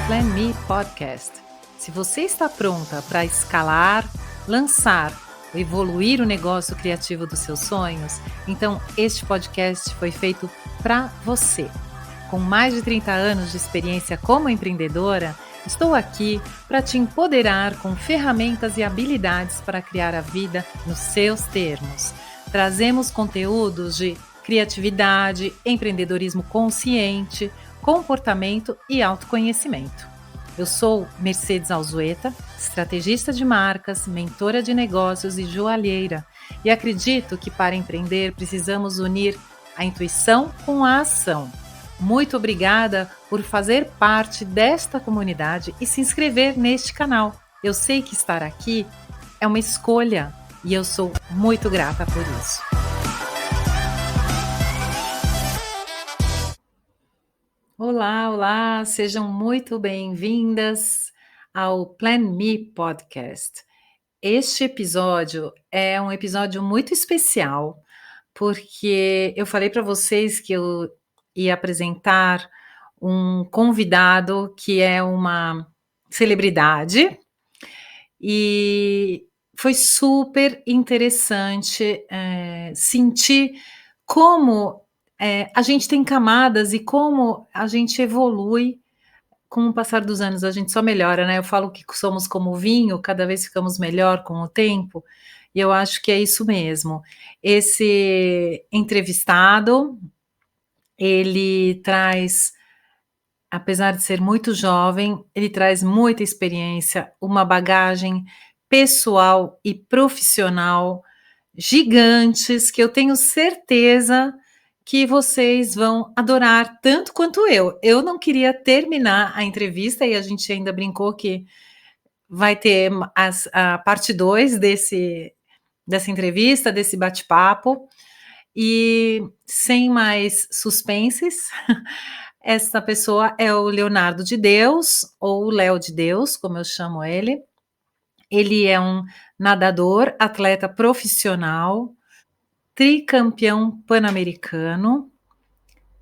Plan Me Podcast. Se você está pronta para escalar, lançar ou evoluir o negócio criativo dos seus sonhos, então este podcast foi feito para você. Com mais de 30 anos de experiência como empreendedora, estou aqui para te empoderar com ferramentas e habilidades para criar a vida nos seus termos. Trazemos conteúdos de criatividade, empreendedorismo consciente, comportamento e autoconhecimento. Eu sou Mercedes Alzueta, estrategista de marcas, mentora de negócios e joalheira, e acredito que para empreender precisamos unir a intuição com a ação. Muito obrigada por fazer parte desta comunidade e se inscrever neste canal. Eu sei que estar aqui é uma escolha e eu sou muito grata por isso. Olá, olá, sejam muito bem-vindas ao Plan Me Podcast. Este episódio é um episódio muito especial, porque eu falei para vocês que eu ia apresentar um convidado que é uma celebridade e foi super interessante sentir como a gente tem camadas e como a gente evolui com o passar dos anos, a gente só melhora, né? Eu falo que somos como vinho, cada vez ficamos melhor com o tempo, e eu acho que é isso mesmo. Esse entrevistado, ele traz, apesar de ser muito jovem, ele traz muita experiência, uma bagagem pessoal e profissional gigantes que eu tenho certeza que vocês vão adorar tanto quanto eu. Eu não queria terminar a entrevista e a gente ainda brincou que vai ter a parte 2 dessa entrevista, desse bate-papo. E sem mais suspenses, essa pessoa é o Leonardo de Deus, ou o Léo de Deus, como eu chamo ele. Ele é um nadador, atleta profissional, tricampeão pan-americano,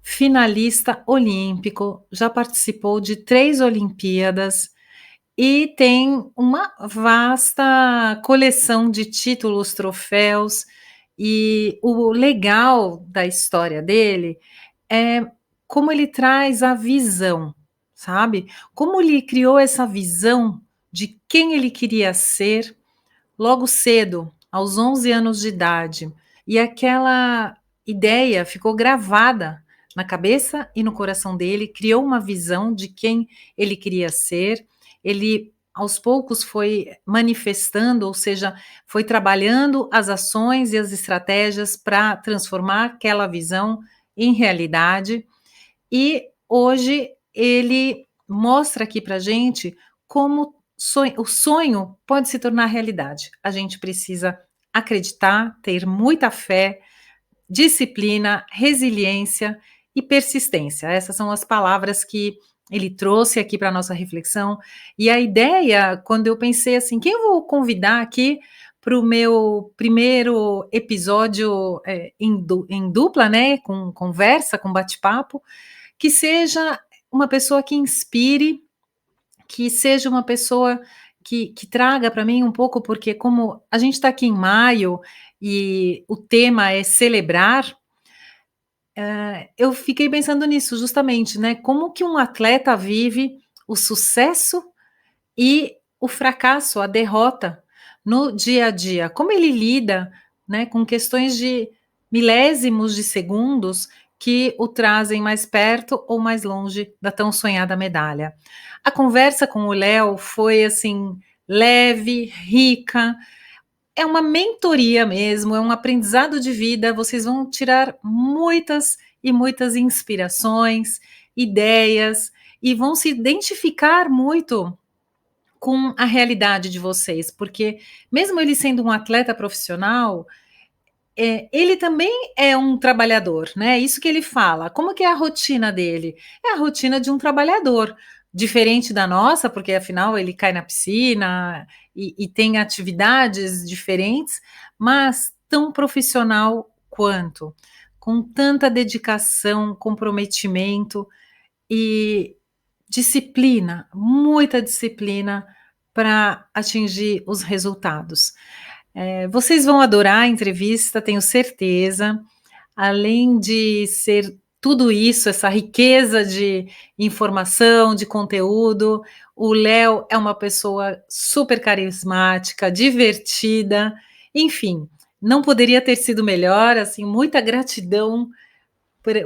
finalista olímpico, já participou de 3 Olimpíadas e tem uma vasta coleção de títulos, troféus. E o legal da história dele é como ele traz a visão, sabe? Como ele criou essa visão de quem ele queria ser logo cedo, aos 11 anos de idade. E aquela ideia ficou gravada na cabeça e no coração dele, criou uma visão de quem ele queria ser. Ele, aos poucos, foi manifestando, ou seja, foi trabalhando as ações e as estratégias para transformar aquela visão em realidade. E hoje ele mostra aqui para gente como o sonho pode se tornar realidade. A gente precisa acreditar, ter muita fé, disciplina, resiliência e persistência. Essas são as palavras que ele trouxe aqui para a nossa reflexão. E a ideia, quando eu pensei assim, quem eu vou convidar aqui para o meu primeiro episódio em dupla, né, com conversa, com bate-papo, que seja uma pessoa que inspire, que seja uma pessoa que traga para mim um pouco, porque como a gente está aqui em maio e o tema é celebrar, eu fiquei pensando nisso justamente, né? Como que um atleta vive o sucesso e o fracasso, a derrota no dia a dia? Como ele lida, né, com questões de milésimos de segundos que o trazem mais perto ou mais longe da tão sonhada medalha? A conversa com o Léo foi assim leve, rica, é uma mentoria mesmo, é um aprendizado de vida, vocês vão tirar muitas e muitas inspirações, ideias e vão se identificar muito com a realidade de vocês, porque mesmo ele sendo um atleta profissional, ele também é um trabalhador, né? Isso que ele fala. Como que é a rotina dele? É a rotina de um trabalhador, diferente da nossa, porque afinal ele cai na piscina e tem atividades diferentes, mas tão profissional quanto, com tanta dedicação, comprometimento e disciplina, muita disciplina para atingir os resultados. Vocês vão adorar a entrevista, tenho certeza. Além de ser tudo isso, essa riqueza de informação, de conteúdo, o Léo é uma pessoa super carismática, divertida, enfim, não poderia ter sido melhor, assim, muita gratidão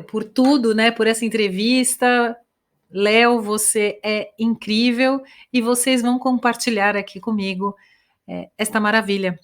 por tudo, né, por essa entrevista. Léo, você é incrível e vocês vão compartilhar aqui comigo esta maravilha.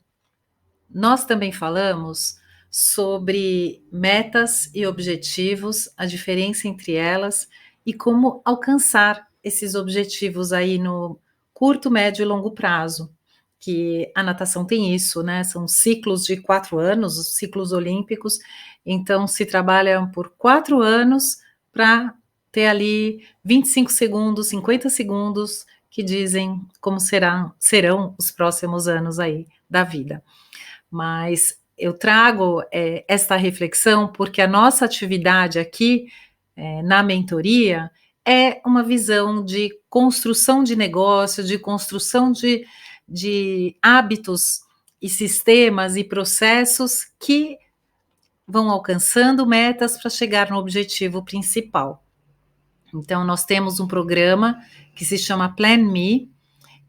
Nós também falamos sobre metas e objetivos, a diferença entre elas e como alcançar esses objetivos aí no curto, médio e longo prazo, que a natação tem isso, né? São ciclos de 4 anos, os ciclos olímpicos, então se trabalha por 4 anos para ter ali 25 segundos, 50 segundos que dizem como serão os próximos anos aí da vida. Mas eu trago esta reflexão porque a nossa atividade aqui na mentoria é uma visão de construção de negócio, de construção de hábitos e sistemas e processos que vão alcançando metas para chegar no objetivo principal. Então, nós temos um programa que se chama Plan Me,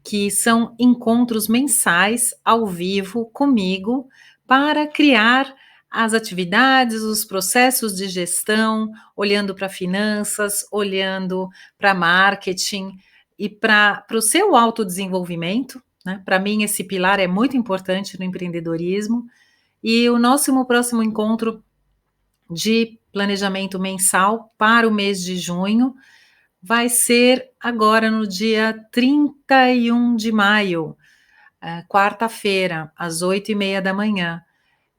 que são encontros mensais ao vivo comigo para criar as atividades, os processos de gestão, olhando para finanças, olhando para marketing e para o seu autodesenvolvimento, né? Para mim, esse pilar é muito importante no empreendedorismo. E o nosso próximo encontro de planejamento mensal para o mês de junho vai ser agora no dia 31 de maio, quarta-feira, às 8h30 da manhã.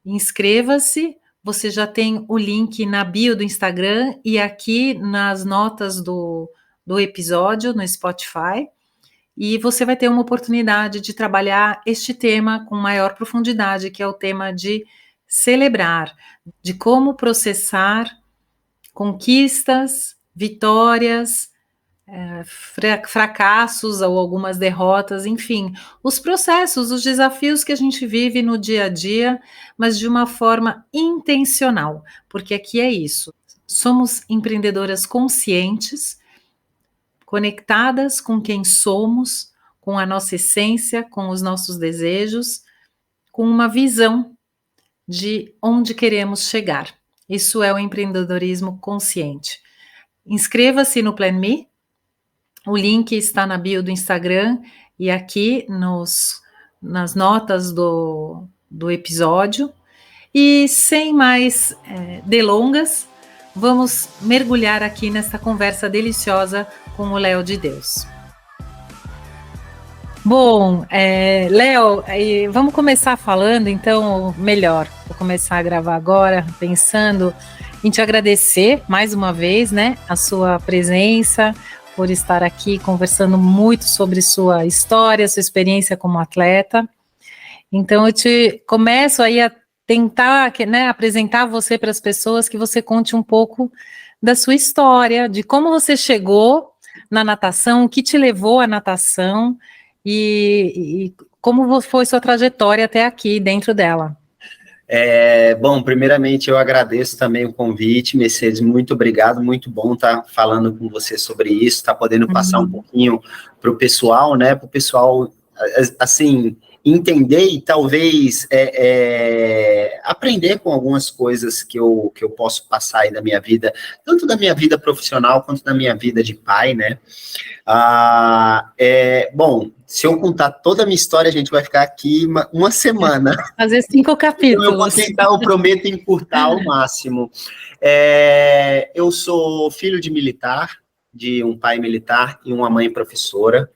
Inscreva-se, você já tem o link na bio do Instagram e aqui nas notas do episódio no Spotify, e você vai ter uma oportunidade de trabalhar este tema com maior profundidade, que é o tema de celebrar, de como processar conquistas, vitórias, fracassos ou algumas derrotas, enfim, os processos, os desafios que a gente vive no dia a dia, mas de uma forma intencional, porque aqui é isso, somos empreendedoras conscientes, conectadas com quem somos, com a nossa essência, com os nossos desejos, com uma visão de onde queremos chegar. Isso é o empreendedorismo consciente. Inscreva-se no Plan Me. O link está na bio do Instagram e aqui nas notas do episódio. E sem mais delongas, vamos mergulhar aqui nessa conversa deliciosa com o Léo de Deus. Bom, Léo, vamos começar falando, então, melhor. Vou começar a gravar agora, pensando em te agradecer mais uma vez, né, a sua presença, por estar aqui conversando muito sobre sua história, sua experiência como atleta. Então, eu começo aí a tentar, né, apresentar você para as pessoas, que você conte um pouco da sua história, de como você chegou na natação, o que te levou à natação e como foi sua trajetória até aqui dentro dela. Bom, primeiramente eu agradeço também o convite, Mercedes, muito obrigado, muito bom estar falando com você sobre isso, estar podendo passar um pouquinho para o pessoal, né, para o pessoal, assim, entender e talvez aprender com algumas coisas que eu posso passar aí da minha vida, tanto da minha vida profissional quanto da minha vida de pai, né. Bom, se eu contar toda a minha história, a gente vai ficar aqui uma semana. Fazer 5 capítulos. Então, eu vou tentar, eu prometo encurtar ao máximo. Eu sou filho de militar, de um pai militar e uma mãe professora.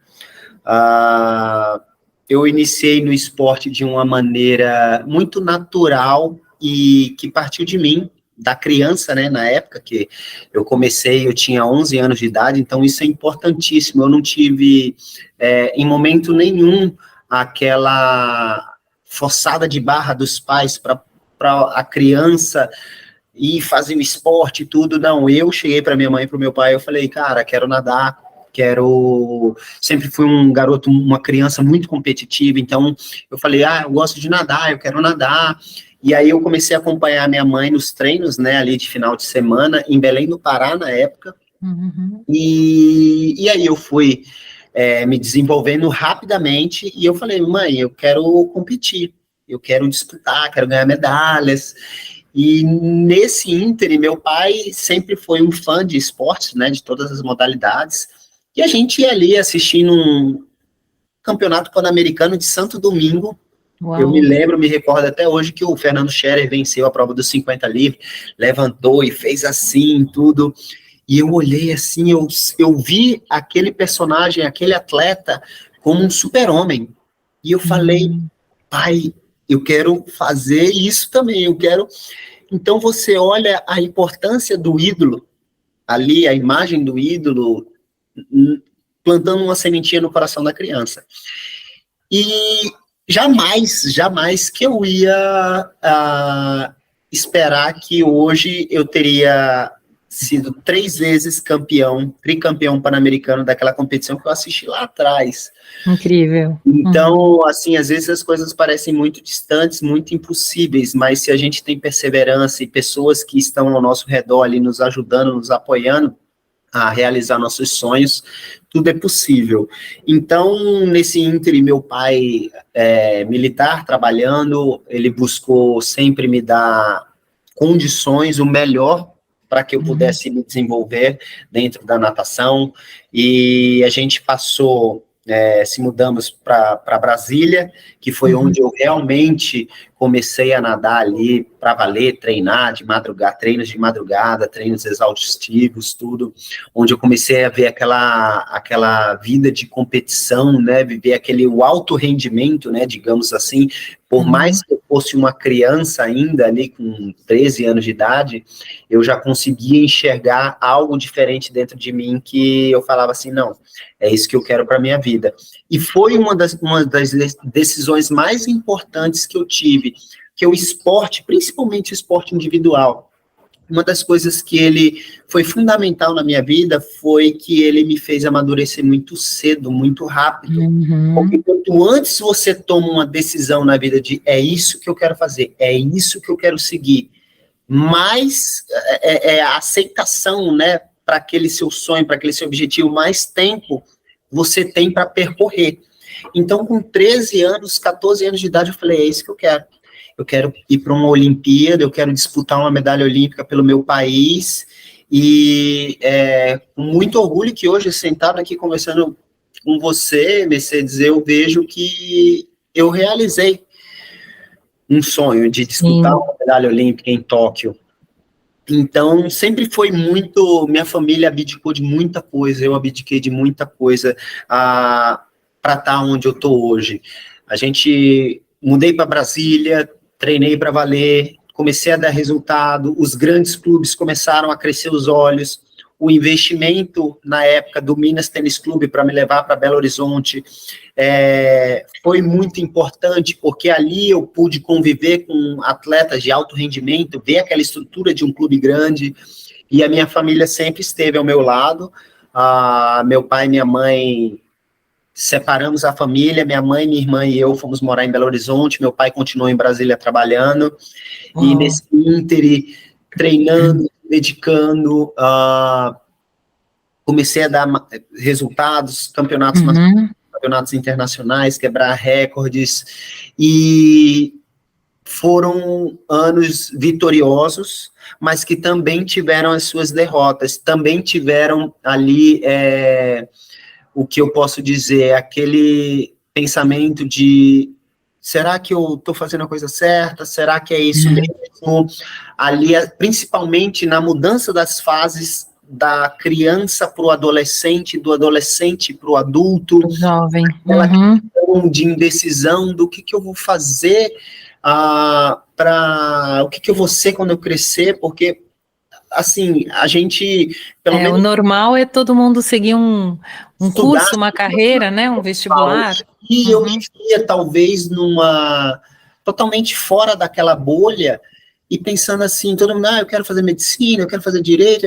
Eu iniciei no esporte de uma maneira muito natural e que partiu de mim, da criança, né, na época que eu comecei, eu tinha 11 anos de idade, então isso é importantíssimo, eu não tive, em momento nenhum, aquela forçada de barra dos pais para a criança ir fazer o esporte e tudo, não, eu cheguei para minha mãe e para o meu pai, eu falei, cara, quero nadar, sempre fui um garoto, uma criança muito competitiva, então eu falei, eu gosto de nadar, eu quero nadar, e aí eu comecei a acompanhar minha mãe nos treinos, né, ali de final de semana, em Belém do Pará, na época, e aí eu fui me desenvolvendo rapidamente, e eu falei, mãe, eu quero competir, eu quero disputar, quero ganhar medalhas. E nesse ínterim, meu pai sempre foi um fã de esportes, né, de todas as modalidades, e a gente ia ali assistindo um campeonato pan-americano de Santo Domingo. Uau. Eu me recordo até hoje que o Fernando Scherer venceu a prova dos 50 livre, levantou e fez assim, tudo, e eu olhei assim, eu vi aquele personagem, aquele atleta, como um super-homem, e eu falei, pai, eu quero fazer isso também, eu quero... Então você olha a importância do ídolo, ali, a imagem do ídolo, plantando uma sementinha no coração da criança. E jamais que eu ia esperar que hoje eu teria sido 3 vezes tricampeão pan-americano daquela competição que eu assisti lá atrás. Incrível. Então, assim, às vezes as coisas parecem muito distantes, muito impossíveis, mas se a gente tem perseverança e pessoas que estão ao nosso redor ali nos ajudando, nos apoiando a realizar nossos sonhos, tudo é possível. Então, nesse ínterim, meu pai militar, trabalhando, ele buscou sempre me dar condições, o melhor para que eu pudesse me desenvolver dentro da natação, e a gente passou, se mudamos para Brasília, que foi onde eu realmente comecei a nadar ali para valer, treinar de madrugada, treinos exaustivos, tudo, onde eu comecei a ver aquela vida de competição, né, viver o alto rendimento, né, digamos assim, por mais que eu fosse uma criança ainda ali com 13 anos de idade, eu já conseguia enxergar algo diferente dentro de mim, que eu falava assim, não, é isso que eu quero para minha vida. E foi uma das decisões mais importantes que eu tive, que o esporte, principalmente o esporte individual, uma das coisas que ele foi fundamental na minha vida foi que ele me fez amadurecer muito cedo, muito rápido. Porque quanto antes você toma uma decisão na vida de é isso que eu quero fazer, é isso que eu quero seguir, mais a aceitação, né, para aquele seu sonho, para aquele seu objetivo, mais tempo você tem para percorrer. Então, com 13 anos, 14 anos de idade, eu falei, é isso que eu quero. Eu quero ir para uma Olimpíada, eu quero disputar uma medalha olímpica pelo meu país, e com muito orgulho que hoje, sentado aqui conversando com você, Mercedes, eu vejo que eu realizei um sonho de disputar uma medalha olímpica em Tóquio. Então, sempre foi muito, minha família abdicou de muita coisa, eu abdiquei de muita coisa para estar onde eu estou hoje. Mudei para Brasília, treinei para valer, comecei a dar resultado, os grandes clubes começaram a crescer os olhos, o investimento na época do Minas Tênis Clube para me levar para Belo Horizonte foi muito importante, porque ali eu pude conviver com atletas de alto rendimento, ver aquela estrutura de um clube grande, e a minha família sempre esteve ao meu lado. Meu pai e minha mãe, separamos a família, minha mãe, minha irmã e eu fomos morar em Belo Horizonte, meu pai continuou em Brasília trabalhando, e nesse ínterim, treinando, dedicando, comecei a dar resultados, campeonatos internacionais, quebrar recordes, e foram anos vitoriosos, mas que também tiveram as suas derrotas, também tiveram ali, o que eu posso dizer, aquele pensamento de, será que eu estou fazendo a coisa certa? Será que é isso mesmo? Ali, principalmente na mudança das fases da criança para o adolescente, do adolescente para o adulto. O jovem. Aquela questão de indecisão do que eu vou fazer, o que eu vou ser quando eu crescer, porque, assim, a gente... Pelo menos, o normal é todo mundo seguir um curso, uma carreira, né, um vestibular. E eu vivia, talvez, totalmente fora daquela bolha, e pensando assim, todo mundo, eu quero fazer medicina, eu quero fazer direito,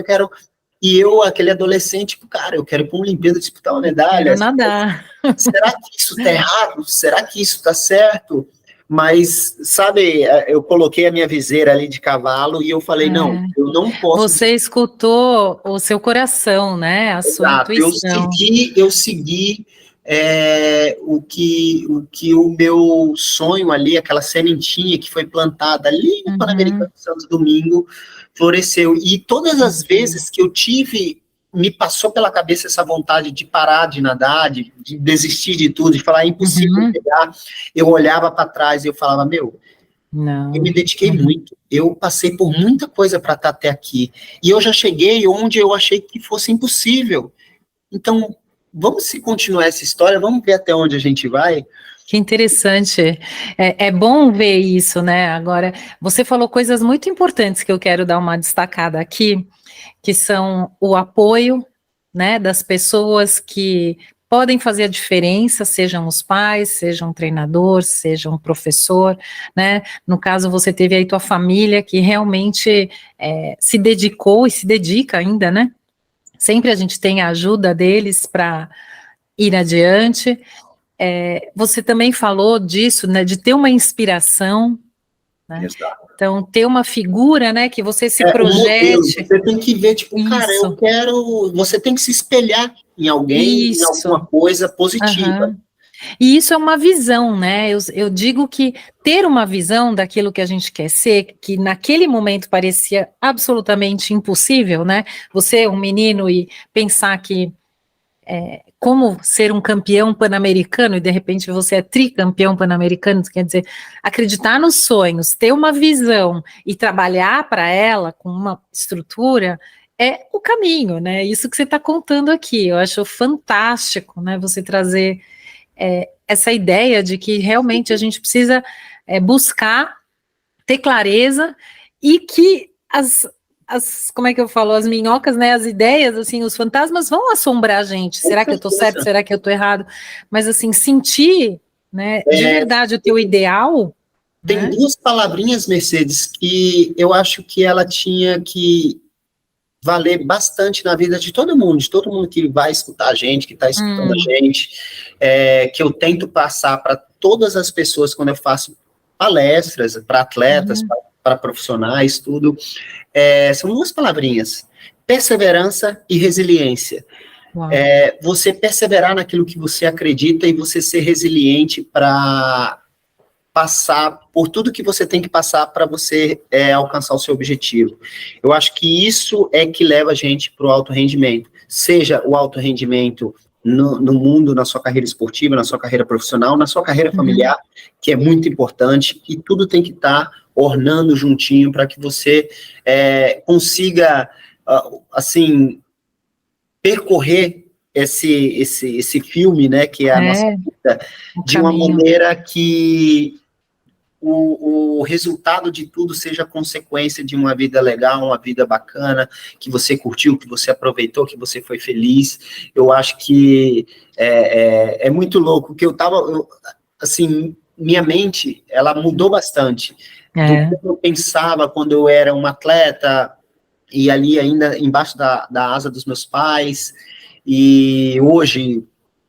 E eu, aquele adolescente, tipo, cara, eu quero ir para uma Olimpíada disputar uma medalha. Quero nadar. Será que isso está errado? Será que isso está certo? Mas, sabe, eu coloquei a minha viseira ali de cavalo e eu falei, não, eu não posso... Você escutou o seu coração, né? A sua Exato, intuição. eu segui o meu sonho ali, aquela sementinha que foi plantada ali no Pan-Americano de Santo Domingo, floresceu. E todas as vezes que eu tive, me passou pela cabeça essa vontade de parar de nadar, de desistir de tudo, de falar, é impossível pegar, eu olhava para trás e eu falava, meu, eu me dediquei muito, eu passei por muita coisa para estar até aqui, e eu já cheguei onde eu achei que fosse impossível. Então, vamos se continuar essa história, vamos ver até onde a gente vai. Que interessante. É bom ver isso, né? Agora, você falou coisas muito importantes que eu quero dar uma destacada aqui, que são o apoio, né, das pessoas que podem fazer a diferença, sejam os pais, seja um treinador, seja um professor, né? No caso, você teve aí tua família que realmente se dedicou e se dedica ainda, né? Sempre a gente tem a ajuda deles para ir adiante. Você também falou disso, né, de ter uma inspiração, né? Exato. Então, ter uma figura, né, que você se Um modelo, projete. você tem que ver, tipo, Isso. cara, eu quero... Você tem que se espelhar em alguém, em alguma coisa positiva. E isso é uma visão, né? Eu digo que ter uma visão daquilo que a gente quer ser, que naquele momento parecia absolutamente impossível, né? Você, um menino, e pensar que como ser um campeão pan-americano, e de repente você é tricampeão pan-americano, quer dizer, acreditar nos sonhos, ter uma visão e trabalhar para ela com uma estrutura é o caminho, né? Isso que você está contando aqui, eu acho fantástico, né? Você trazer essa ideia de que realmente a gente precisa buscar ter clareza e que como é que eu falo, as minhocas, né, as ideias, assim, os fantasmas vão assombrar a gente, será que eu tô certo, será que eu tô errado, mas assim, sentir, né, de verdade o teu ideal. Tem, né, duas palavrinhas, Mercedes, que eu acho que ela tinha que valer bastante na vida de todo mundo que vai escutar a gente, que está escutando a gente, que eu tento passar para todas as pessoas quando eu faço palestras, para atletas, para profissionais, tudo, são duas palavrinhas, perseverança e resiliência. Você perseverar naquilo que você acredita e você ser resiliente para passar por tudo que você tem que passar para você alcançar o seu objetivo. Eu acho que isso é que leva a gente para o alto rendimento, seja o alto rendimento no mundo, na sua carreira esportiva, na sua carreira profissional, na sua carreira familiar, que é muito importante, e tudo tem que estar ornando juntinho para que você consiga, assim, percorrer esse filme, né, que é a nossa vida, de uma maneira que o resultado de tudo seja consequência de uma vida legal, uma vida bacana, que você curtiu, que você aproveitou, que você foi feliz. Eu acho que é muito louco, que assim, minha mente, ela mudou bastante do que eu pensava quando eu era um atleta, e ali ainda embaixo da asa dos meus pais, e hoje,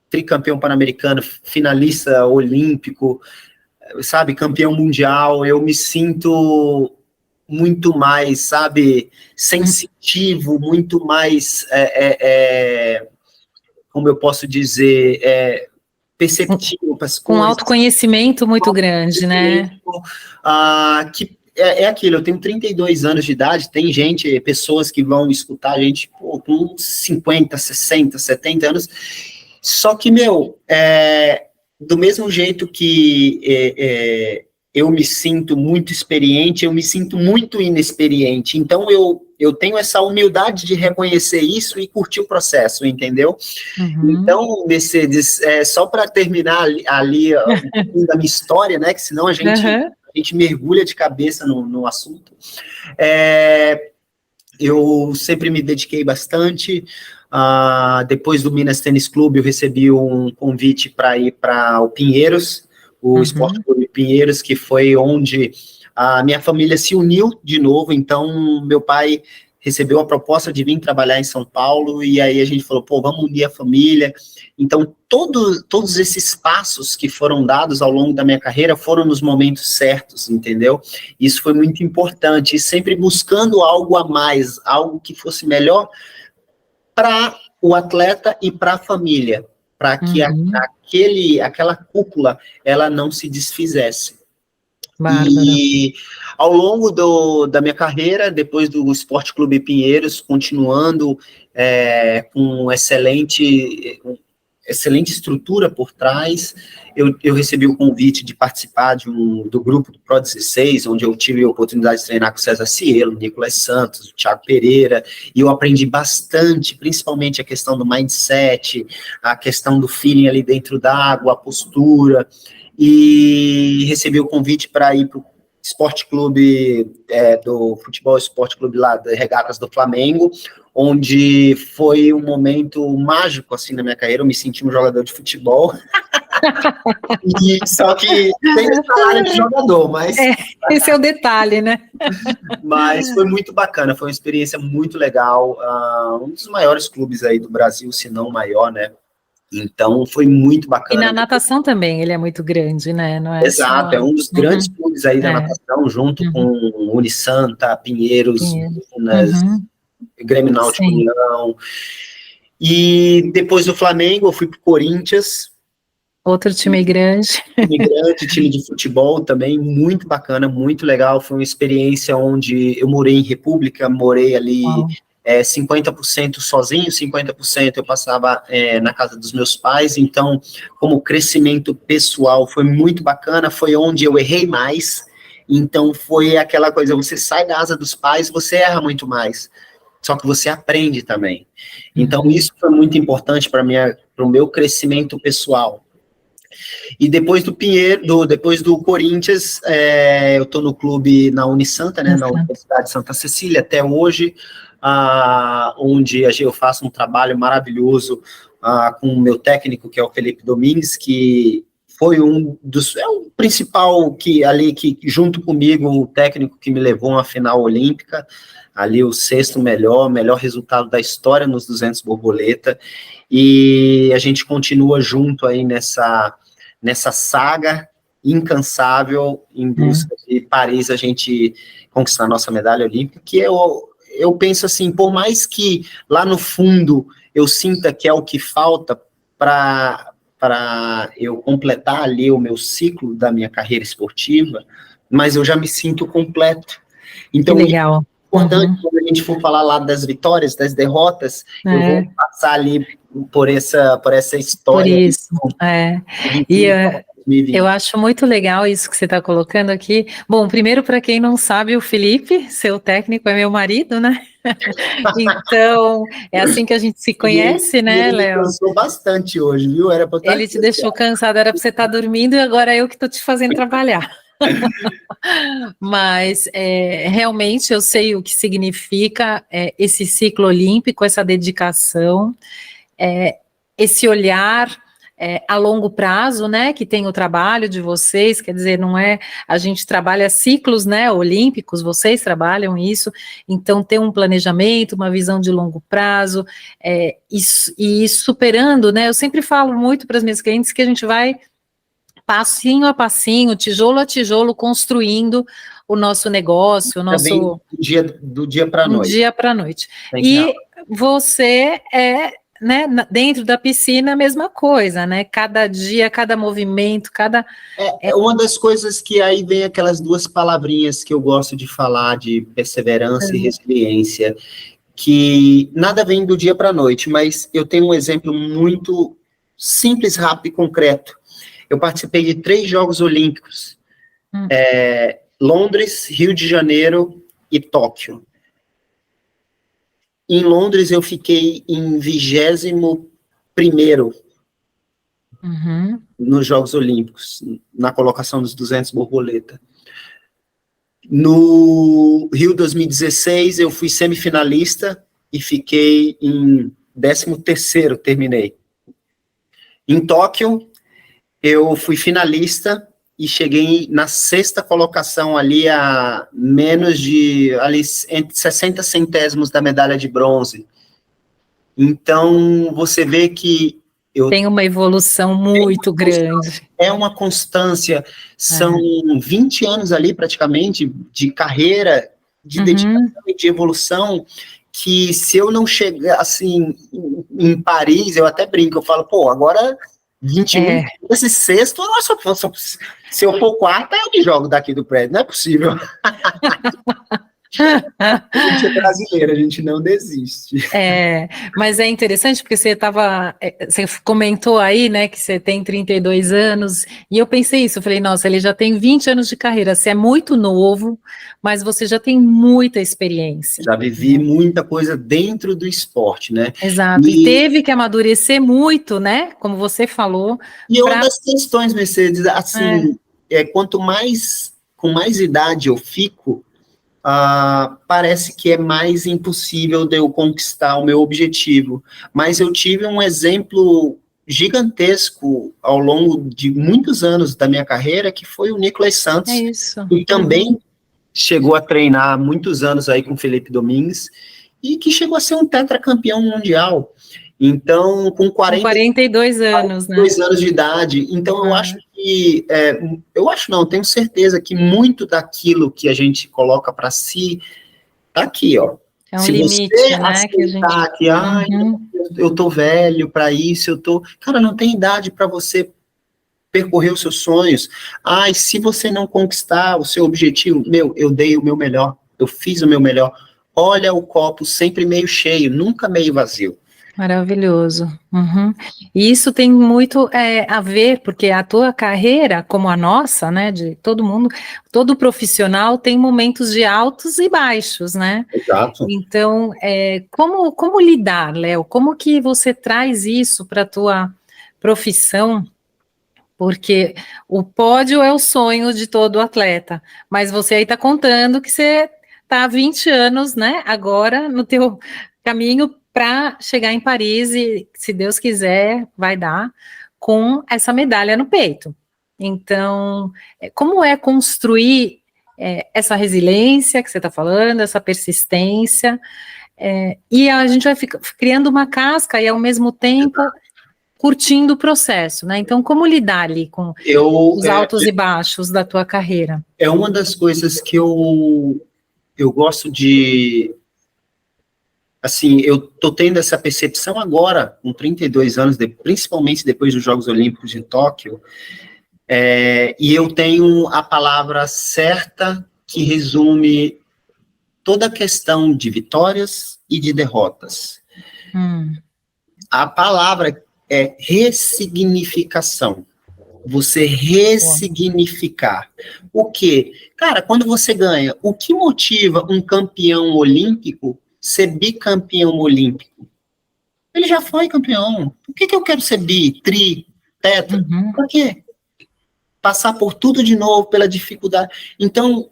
tricampeão pan-americano, finalista olímpico, sabe, campeão mundial, eu me sinto muito mais, sabe, sensitivo, muito mais, como eu posso dizer, perceptivo. Com autoconhecimento muito grande, né? Que aquilo, eu tenho 32 anos de idade, tem pessoas que vão escutar a gente com 50, 60, 70 anos, só que, do mesmo jeito que eu me sinto muito experiente, eu me sinto muito inexperiente. Então, eu tenho essa humildade de reconhecer isso e curtir o processo, entendeu? Então, Mercedes, só para terminar ali um pouquinho da minha história, né? Que senão a gente mergulha de cabeça no assunto. Eu sempre me dediquei bastante. Depois do Minas Tênis Clube, eu recebi um convite para ir para o Pinheiros, o Esporte Clube Pinheiros, que foi onde a minha família se uniu de novo. Então, meu pai recebeu a proposta de vir trabalhar em São Paulo, e aí a gente falou, pô, vamos unir a família. Então, todos esses passos que foram dados ao longo da minha carreira foram nos momentos certos, entendeu? Isso foi muito importante, e sempre buscando algo a mais, algo que fosse melhor para o atleta e para a família, para que aquela cúpula, ela não se desfizesse. Bárbara. E ao longo da minha carreira, depois do Esporte Clube Pinheiros, continuando com excelente estrutura por trás, eu recebi o convite de participar do grupo do Pro 16, onde eu tive a oportunidade de treinar com o César Cielo, o Nicolas Santos, o Thiago Pereira, e eu aprendi bastante, principalmente a questão do mindset, a questão do feeling ali dentro d'água, a postura, e recebi o convite para ir para o Esporte Clube, do Futebol Esporte Clube lá, das Regatas do Flamengo, onde foi um momento mágico, assim, na minha carreira. Eu me senti um jogador de futebol, só que tem o salário de jogador, mas... esse é o detalhe, né? Mas foi muito bacana, foi uma experiência muito legal, um dos maiores clubes aí do Brasil, se não o maior, né? Então, foi muito bacana. E na natação também, ele é muito grande, né? Não é Exato, é um dos grandes clubes aí da natação, junto com Unisanta, Pinheiros, Minas, Grêmio Náutico União. E depois do Flamengo, eu fui para o Corinthians. Outro time grande. Time de futebol também, muito bacana, muito legal. Foi uma experiência onde eu morei em República, morei ali... 50% sozinho, 50% eu passava na casa dos meus pais, então, como crescimento pessoal foi muito bacana, foi onde eu errei mais, então foi aquela coisa, você sai da asa dos pais, você erra muito mais, só que você aprende também. Então, isso foi muito importante para o meu crescimento pessoal. E depois depois do Corinthians, eu estou no clube na Unisanta, né, na Universidade de Santa Cecília, até hoje, onde eu faço um trabalho maravilhoso com o meu técnico, que é o Felipe Domingues, que foi o principal que junto comigo, o técnico que me levou a uma final olímpica, ali o sexto melhor resultado da história nos 200 borboleta, e a gente continua junto aí nessa saga incansável em busca de Paris, a gente conquistar a nossa medalha olímpica, que eu penso assim, por mais que lá no fundo eu sinta que é o que falta para eu completar ali o meu ciclo da minha carreira esportiva, mas eu já me sinto completo. Então, que legal. Importante, quando a gente for falar lá das vitórias, das derrotas, eu vou passar ali por essa história. Por isso, E eu acho muito legal isso que você está colocando aqui. Bom, primeiro, para quem não sabe, o Felipe, seu técnico, é meu marido, né? Então, é assim que a gente se conhece, né, Léo? Ele me cansou bastante hoje, viu? Era pra ele te deixou cansado, era para você estar dormindo, e agora eu que estou te fazendo trabalhar. Mas realmente eu sei o que significa esse ciclo olímpico, essa dedicação, esse olhar a longo prazo, né, que tem o trabalho de vocês, quer dizer, não é, a gente trabalha ciclos, né, olímpicos, vocês trabalham isso, então ter um planejamento, uma visão de longo prazo, e superando, né, eu sempre falo muito para as minhas clientes que a gente vai passinho a passinho, tijolo a tijolo, construindo o nosso negócio, o nosso... Do dia para a noite. Do dia para a noite. E você né, dentro da piscina, a mesma coisa, né? Cada dia, cada movimento, É uma das coisas que aí vem aquelas duas palavrinhas que eu gosto de falar, de perseverança e resiliência, que nada vem do dia para a noite, mas eu tenho um exemplo muito simples, rápido e concreto. Eu participei de 3 Jogos Olímpicos, Londres, Rio de Janeiro e Tóquio. Em Londres eu fiquei em 21º nos Jogos Olímpicos, na colocação dos 200 borboleta. No Rio 2016 eu fui semifinalista e fiquei em 13º, terminei. Em Tóquio eu fui finalista e cheguei na 6ª colocação ali, a menos de, ali, entre 60 centésimos da medalha de bronze. Então, você vê que tem uma evolução muito grande. É uma constância, são 20 anos ali, praticamente, de carreira, de dedicação e de evolução, que se eu não chegar, assim, em Paris, eu até brinco, eu falo, pô, agora 21, esse sexto, nossa, se eu for quarta, eu me jogo daqui do prédio, não é possível. A gente é brasileiro, a gente não desiste. Mas é interessante porque você comentou aí, né, que você tem 32 anos, e eu pensei isso, eu falei, nossa, ele já tem 20 anos de carreira, você é muito novo, mas você já tem muita experiência. Já vivi muita coisa dentro do esporte, né? Exato, e teve que amadurecer muito, né, como você falou. E uma das questões, Mercedes, assim, quanto mais, com mais idade eu fico, parece que é mais impossível de eu conquistar o meu objetivo. Mas eu tive um exemplo gigantesco ao longo de muitos anos da minha carreira, que foi o Nicolas Santos, que também chegou a treinar muitos anos aí com o Felipe Domingues, e que chegou a ser um tetracampeão mundial. Então, com 42 anos, 42 anos de idade. Então, eu acho que, tenho certeza que muito daquilo que a gente coloca para si tá aqui, ó. É um limite, você né? aceitar que eu tô velho para isso, cara, não tem idade para você percorrer os seus sonhos. Se você não conquistar o seu objetivo, eu dei o meu melhor, eu fiz o meu melhor. Olha o copo sempre meio cheio, nunca meio vazio. Maravilhoso. E isso tem muito a ver, porque a tua carreira, como a nossa, né, de todo mundo, todo profissional tem momentos de altos e baixos, né? Exato. Então, como lidar, Léo? Como que você traz isso para a tua profissão? Porque o pódio é o sonho de todo atleta, mas você aí está contando que você está há 20 anos, né, agora no teu caminho para chegar em Paris e, se Deus quiser, vai dar com essa medalha no peito. Então, como é construir essa resiliência que você está falando, essa persistência, e a gente vai criando uma casca e, ao mesmo tempo, curtindo o processo, né? Então, como lidar ali com os altos e baixos da tua carreira? É uma das coisas que eu gosto de... Assim, eu tô tendo essa percepção agora, com 32 anos, principalmente depois dos Jogos Olímpicos de Tóquio, e eu tenho a palavra certa que resume toda a questão de vitórias e de derrotas. A palavra é ressignificação. Você ressignificar. O quê? Cara, quando você ganha, o que motiva um campeão olímpico ser bicampeão olímpico? Ele já foi campeão. Por que eu quero ser tetra? Por quê? Passar por tudo de novo, pela dificuldade. Então,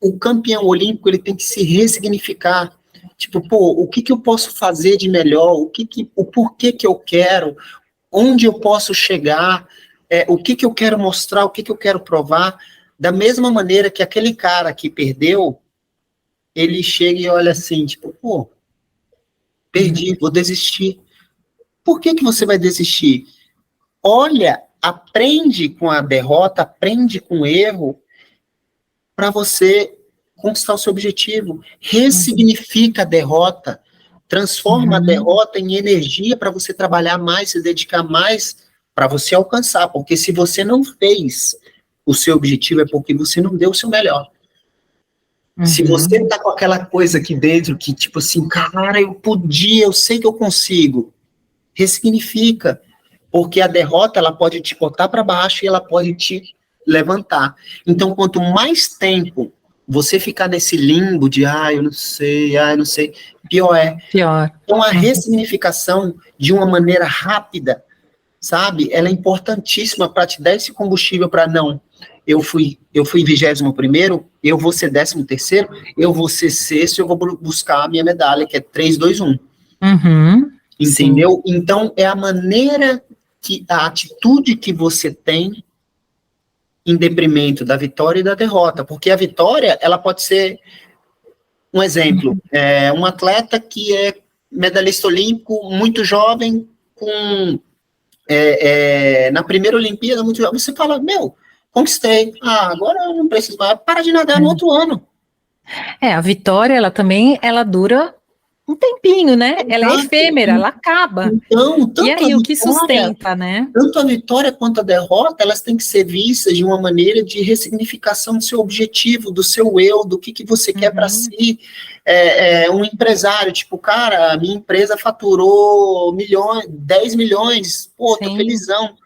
o campeão olímpico, ele tem que se ressignificar. Tipo, o que eu posso fazer de melhor? O porquê que eu quero? Onde eu posso chegar? O que eu quero mostrar? O que eu quero provar? Da mesma maneira que aquele cara que perdeu, ele chega e olha assim, tipo, perdi, vou desistir. Por que você vai desistir? Olha, aprende com a derrota, aprende com o erro, para você conquistar o seu objetivo. Ressignifica a derrota, transforma a derrota em energia para você trabalhar mais, se dedicar mais, para você alcançar. Porque se você não fez o seu objetivo, é porque você não deu o seu melhor. Se você tá com aquela coisa aqui dentro, que tipo assim, cara, eu sei que eu consigo, ressignifica, porque a derrota, ela pode te botar para baixo e ela pode te levantar. Então, quanto mais tempo você ficar nesse limbo de, eu não sei, pior é. Então, a ressignificação, de uma maneira rápida, sabe, ela é importantíssima para te dar esse combustível para não... Eu fui 21º, eu vou ser 13º, eu vou ser 6º, eu vou buscar a minha medalha, que é 3, 2, 1. Entendeu? Sim. Então, é a maneira, a atitude que você tem em detrimento da vitória e da derrota, porque a vitória, ela pode ser, um exemplo, um atleta que é medalhista olímpico, muito jovem, na primeira Olimpíada, muito jovem, você fala, meu, conquistei, agora eu não preciso mais, para de nadar no outro ano. A vitória, ela também, ela dura um tempinho, né? Ela é efêmera, ela acaba. Então, e aí, o que sustenta, né? Tanto a vitória quanto a derrota, elas têm que ser vistas de uma maneira de ressignificação do seu objetivo, do seu eu, do que você quer para si. Um empresário, tipo, cara, a minha empresa faturou 10 milhões, pô, tô felizão.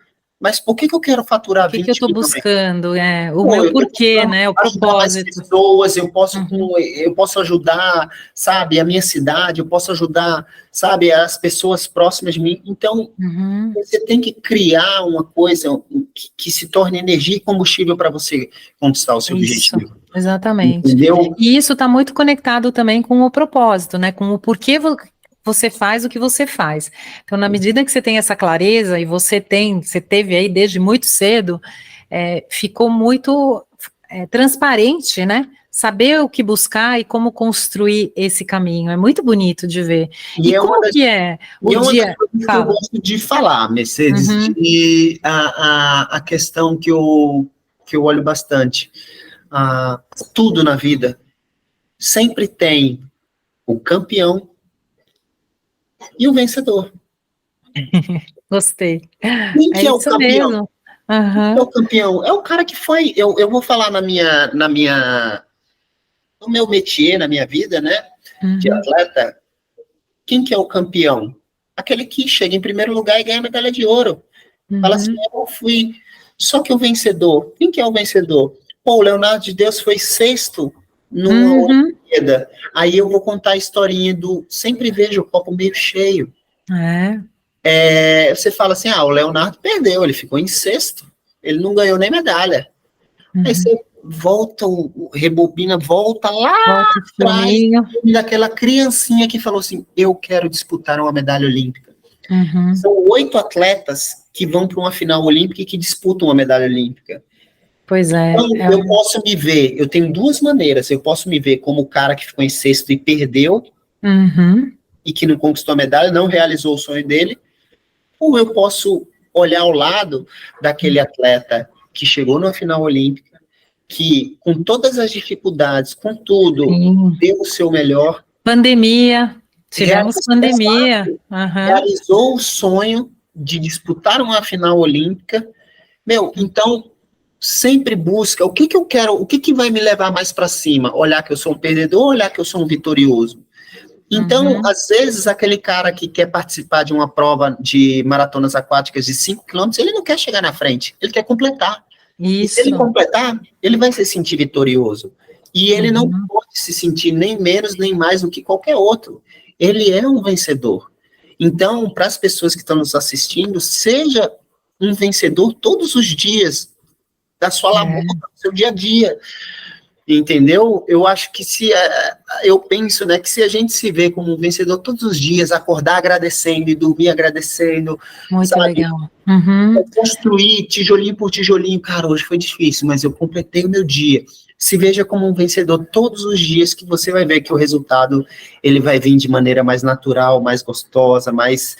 Mas por que eu quero faturar 20 milhões? O que eu estou buscando? O meu porquê, né? O propósito. Mais pessoas, eu posso ajudar, sabe, a minha cidade, eu posso ajudar, sabe, as pessoas próximas de mim. Então, você tem que criar uma coisa que se torne energia e combustível para você conquistar o seu objetivo. Exatamente. Entendeu? E isso está muito conectado também com o propósito, né? Com o porquê você faz o que você faz. Então, na medida que você tem essa clareza, e você teve aí desde muito cedo, ficou muito transparente, né? Saber o que buscar e como construir esse caminho. É muito bonito de ver. E como que é o dia? Que eu gosto de falar, Mercedes, a questão que eu olho bastante. Tudo na vida sempre tem o campeão e o vencedor. Gostei. Quem que é o campeão? Mesmo. Quem é o campeão? É o cara que foi. Eu vou falar no meu métier, na minha vida, né? De atleta. Quem que é o campeão? Aquele que chega em primeiro lugar e ganha a medalha de ouro. Fala assim, eu fui. Só que o vencedor. Quem que é o vencedor? Pô, o Leonardo de Deus foi sexto numa Olimpíada. Aí eu vou contar a historinha do sempre vejo o copo meio cheio. Você fala assim, o Leonardo perdeu, ele ficou em sexto, ele não ganhou nem medalha. Aí você volta, rebobina, volta lá atrás daquela criancinha que falou assim, eu quero disputar uma medalha olímpica. São 8 atletas que vão para uma final olímpica e que disputam uma medalha olímpica. Pois é. Então, eu posso me ver, eu tenho duas maneiras, eu posso me ver como o cara que ficou em sexto e perdeu, e que não conquistou a medalha, não realizou o sonho dele, ou eu posso olhar ao lado daquele atleta que chegou na final olímpica, que com todas as dificuldades, com tudo, deu o seu melhor. Pandemia, tivemos pandemia. Realizou o sonho de disputar uma final olímpica. Então, sempre busca, o que eu quero, o que vai me levar mais para cima? Olhar que eu sou um perdedor ou olhar que eu sou um vitorioso? Então, às vezes, aquele cara que quer participar de uma prova de maratonas aquáticas de 5 km, ele não quer chegar na frente, ele quer completar. Isso. E se ele completar, ele vai se sentir vitorioso. E ele não pode se sentir nem menos nem mais do que qualquer outro. Ele é um vencedor. Então, para as pessoas que estão nos assistindo, seja um vencedor todos os dias da sua labuta, do seu dia a dia. Entendeu? Eu acho que eu penso, né, que se a gente se vê como um vencedor todos os dias, acordar agradecendo e dormir agradecendo, muito legal. Construir tijolinho por tijolinho, cara, hoje foi difícil, mas eu completei o meu dia. Se veja como um vencedor todos os dias, que você vai ver que o resultado ele vai vir de maneira mais natural, mais gostosa, mais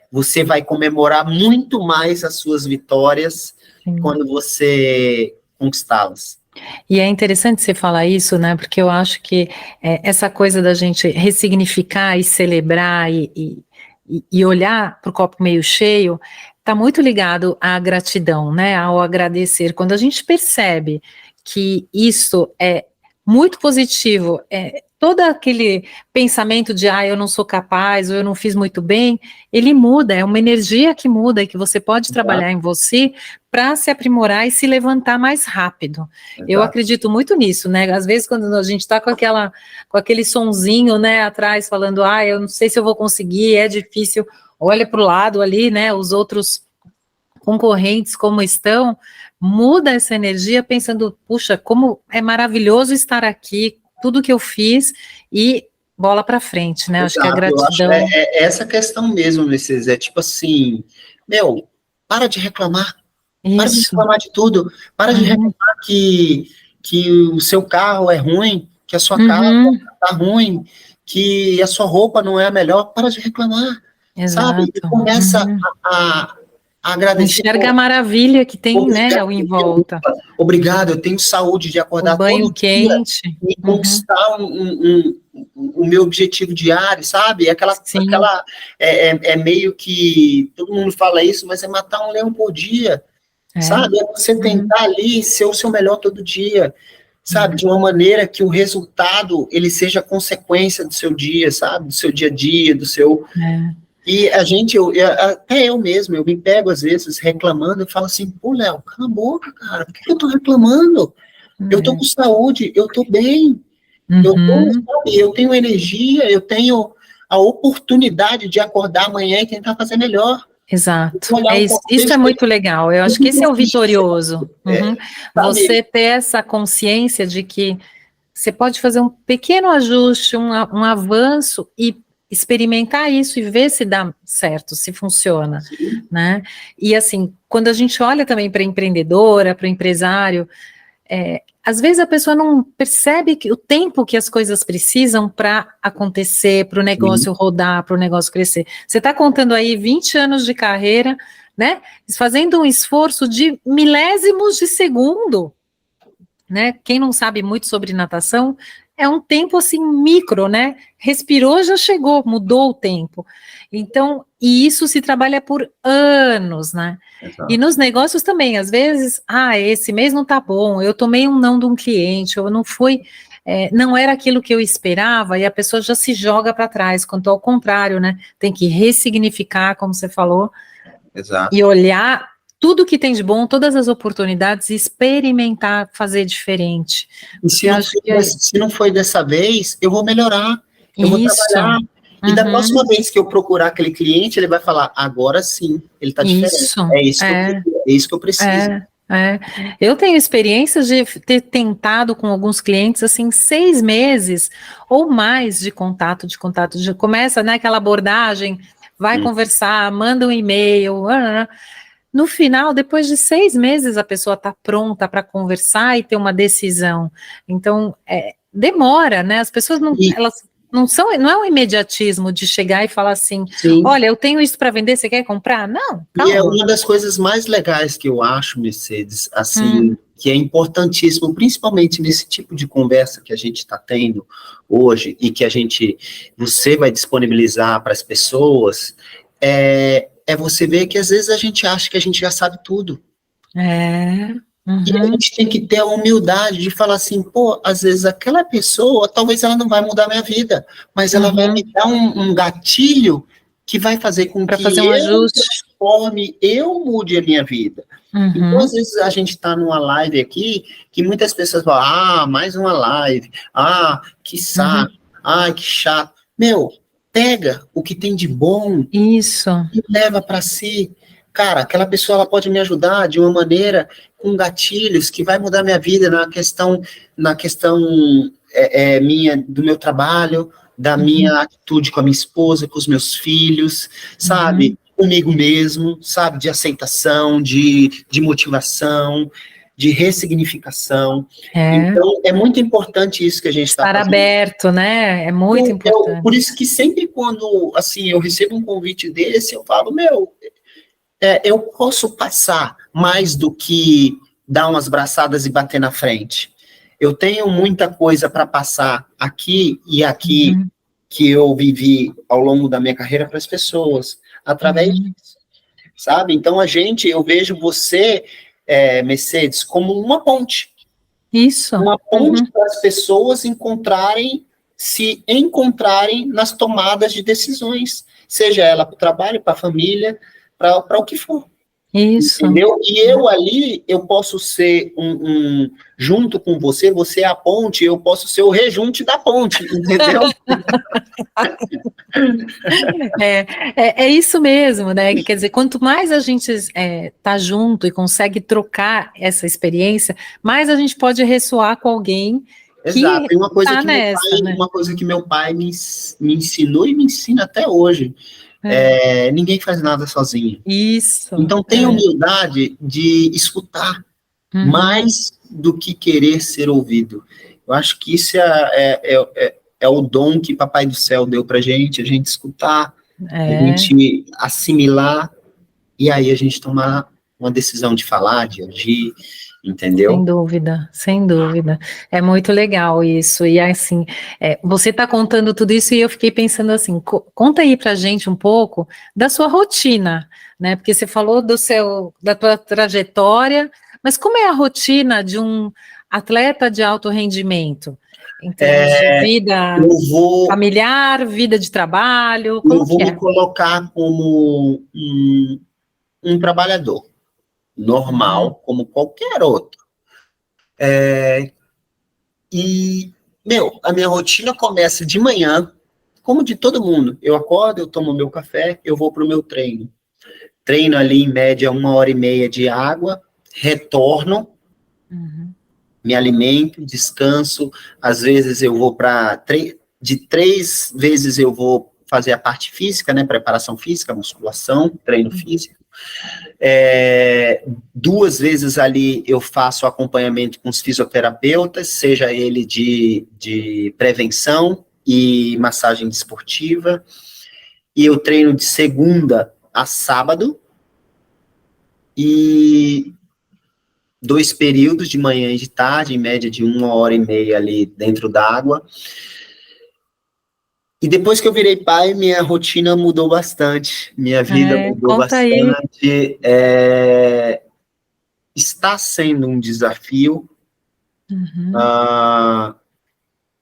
você vai comemorar muito mais as suas vitórias quando você conquistá-las. E é interessante você falar isso, né, porque eu acho que essa coisa da gente ressignificar e celebrar e olhar para o copo meio cheio, está muito ligado à gratidão, né, ao agradecer. Quando a gente percebe que isso é muito positivo, todo aquele pensamento de, eu não sou capaz, ou eu não fiz muito bem, ele muda, é uma energia que muda e que você pode trabalhar em você para se aprimorar e se levantar mais rápido. Eu acredito muito nisso, né, às vezes quando a gente está com aquele sonzinho, né, atrás, falando, eu não sei se eu vou conseguir, é difícil, olha para o lado ali, né, os outros concorrentes como estão, muda essa energia pensando, puxa, como é maravilhoso estar aqui, tudo que eu fiz e bola para frente, né? Acho que a gratidão... É essa questão mesmo, Mercedes, tipo assim, para de reclamar. Para de Isso. reclamar de tudo. Para de Uhum. reclamar que o seu carro é ruim, que a sua casa Uhum. está ruim, que a sua roupa não é a melhor. Para de reclamar, sabe? E Exato. começa Uhum. a agradecer. Enxerga a maravilha que tem, né, ao em Obrigado, volta. obrigado, eu tenho saúde de O acordar banho todo dia quente. e Uhum. conquistar o meu objetivo diário, sabe? Sim. É meio que, todo mundo fala isso, mas é matar um leão por dia, É. sabe? É você Uhum. tentar ali ser o seu melhor todo dia, sabe? É. De uma maneira que o resultado, ele seja consequência do seu dia, sabe? Do seu dia a dia, do seu... É. E a gente, até eu mesmo, eu me pego às vezes reclamando, eu falo assim, pô, Léo, cala a boca, cara, por que eu tô reclamando? Eu tô É. com saúde, eu tô bem, Uhum. eu tenho energia, eu tenho a oportunidade de acordar amanhã e tentar fazer melhor. Exato. Olhar É um isso, pouco, isso é muito legal. Eu acho que esse é o vitorioso. Uhum. sabe? Você ter essa consciência de que você pode fazer um pequeno ajuste, um avanço e experimentar isso e ver se dá certo, se funciona, Sim, né? E assim, quando a gente olha também para a empreendedora, para o empresário, às vezes a pessoa não percebe que o tempo que as coisas precisam para acontecer, para o sim, negócio rodar, para o negócio crescer. Você está contando aí 20 anos de carreira, né? Fazendo um esforço de milésimos de segundo, né? Quem não sabe muito sobre natação, é um tempo assim micro, né? Respirou, já chegou, mudou o tempo. Então, e isso se trabalha por anos, né? E exato. nos negócios também, às vezes, esse mês não tá bom, eu tomei um não de um cliente, eu não fui, não era aquilo que eu esperava, e a pessoa já se joga para trás, quanto ao contrário, né? Tem que ressignificar, como você falou, e Exato. olhar tudo que tem de bom, todas as oportunidades e experimentar fazer diferente. E Porque acho que é se não foi dessa vez, eu vou melhorar, eu vou isso. trabalhar. E da próxima Uhum, vez que eu procurar aquele cliente, ele vai falar, agora sim, ele está diferente. isso. É isso que eu É, queria, é isso que eu preciso. é, é. Eu tenho experiências de ter tentado com alguns clientes assim 6 meses ou mais de começa, né, aquela abordagem, vai Hum. conversar, manda um e-mail. No final, depois de 6 meses, a pessoa está pronta para conversar e ter uma decisão. Então, demora, né? As pessoas não, E, elas não são, não é um imediatismo de chegar e falar assim: sim, olha, eu tenho isso para vender, você quer comprar? Não, e é calma. uma das coisas mais legais que eu acho, Mercedes, assim, Hum, que é importantíssimo, principalmente nesse tipo de conversa que a gente está tendo hoje e que você vai disponibilizar para as pessoas, é você ver que às vezes a gente acha que a gente já sabe tudo. é. E a Uhum, gente tem que ter a humildade de falar assim, pô, às vezes aquela pessoa, talvez ela não vai mudar minha vida, mas ela vai me uhum, dar um gatilho que vai fazer com para fazer um que eu ajuste. transforme, eu mude a minha vida. Então, às Uhum, vezes, a gente está numa live aqui, que muitas pessoas falam, mais uma live, que saco, uhum. que chato. Meu, pega o que tem de bom Isso. e leva para si. Cara, aquela pessoa ela pode me ajudar de uma maneira com gatilhos que vai mudar minha vida na questão minha do meu trabalho, da Uhum, minha atitude com a minha esposa, com os meus filhos, sabe? uhum. Comigo mesmo, sabe? De aceitação, de motivação, de ressignificação. É. Então, é muito importante isso que a gente está Estar fazendo. aberto, né? É muito Por importante. isso que sempre quando, assim, eu recebo um convite desse, eu falo, meu, eu posso passar mais do que dar umas braçadas e bater na frente. Eu tenho muita coisa para passar aqui e aqui Uhum, que eu vivi ao longo da minha carreira para as pessoas, através uhum. disso, sabe? Então, eu vejo você, Mercedes, como Isso. uma ponte Uhum. para as pessoas se encontrarem nas tomadas de decisões, seja ela para o trabalho, para a família, para o que for. Isso. Entendeu? E eu ali, eu posso ser junto com você, você é a ponte, eu posso ser o rejunte da ponte, entendeu? É isso mesmo, né? Quer dizer, quanto mais a gente tá junto e consegue trocar essa experiência, mais a gente pode ressoar com alguém Exato. que E uma coisa tá que nessa, né? meu pai me ensinou e me ensina até hoje. Ninguém faz nada sozinho. Isso. Então, tenha humildade de escutar Uhum. mais do que querer ser ouvido. Eu acho que isso é o dom que Papai do Céu deu para a gente escutar, a É. gente assimilar, e aí a gente tomar uma decisão de falar, de agir, Sem entendeu? dúvida, sem dúvida. É muito legal isso. E assim, você está contando tudo isso e eu fiquei pensando assim, conta aí pra gente um pouco da sua rotina, né? Porque você falou da tua trajetória, mas como é a rotina de um atleta de alto rendimento? Em termos de vida Eu vou, familiar, vida de trabalho, eu como vou que me é? colocar como um trabalhador Uhum, normal, como qualquer outro. E, a minha rotina começa de manhã, como de todo mundo. Eu acordo, eu tomo meu café, eu vou para o meu treino. Treino ali, em média, 1 hora e meia de água, retorno, uhum, me alimento, descanso. Às vezes eu vou para... De 3 vezes eu vou fazer a parte física, né? Preparação física, musculação, treino físico. 2 vezes ali eu faço acompanhamento com os fisioterapeutas, seja ele de prevenção e massagem desportiva, e eu treino de segunda a sábado, e 2 períodos de manhã e de tarde, em média de 1 hora e meia ali dentro d'água. E depois que eu virei pai, minha rotina mudou bastante, minha vida mudou conta aí. bastante, está sendo um desafio. Uhum, Ah,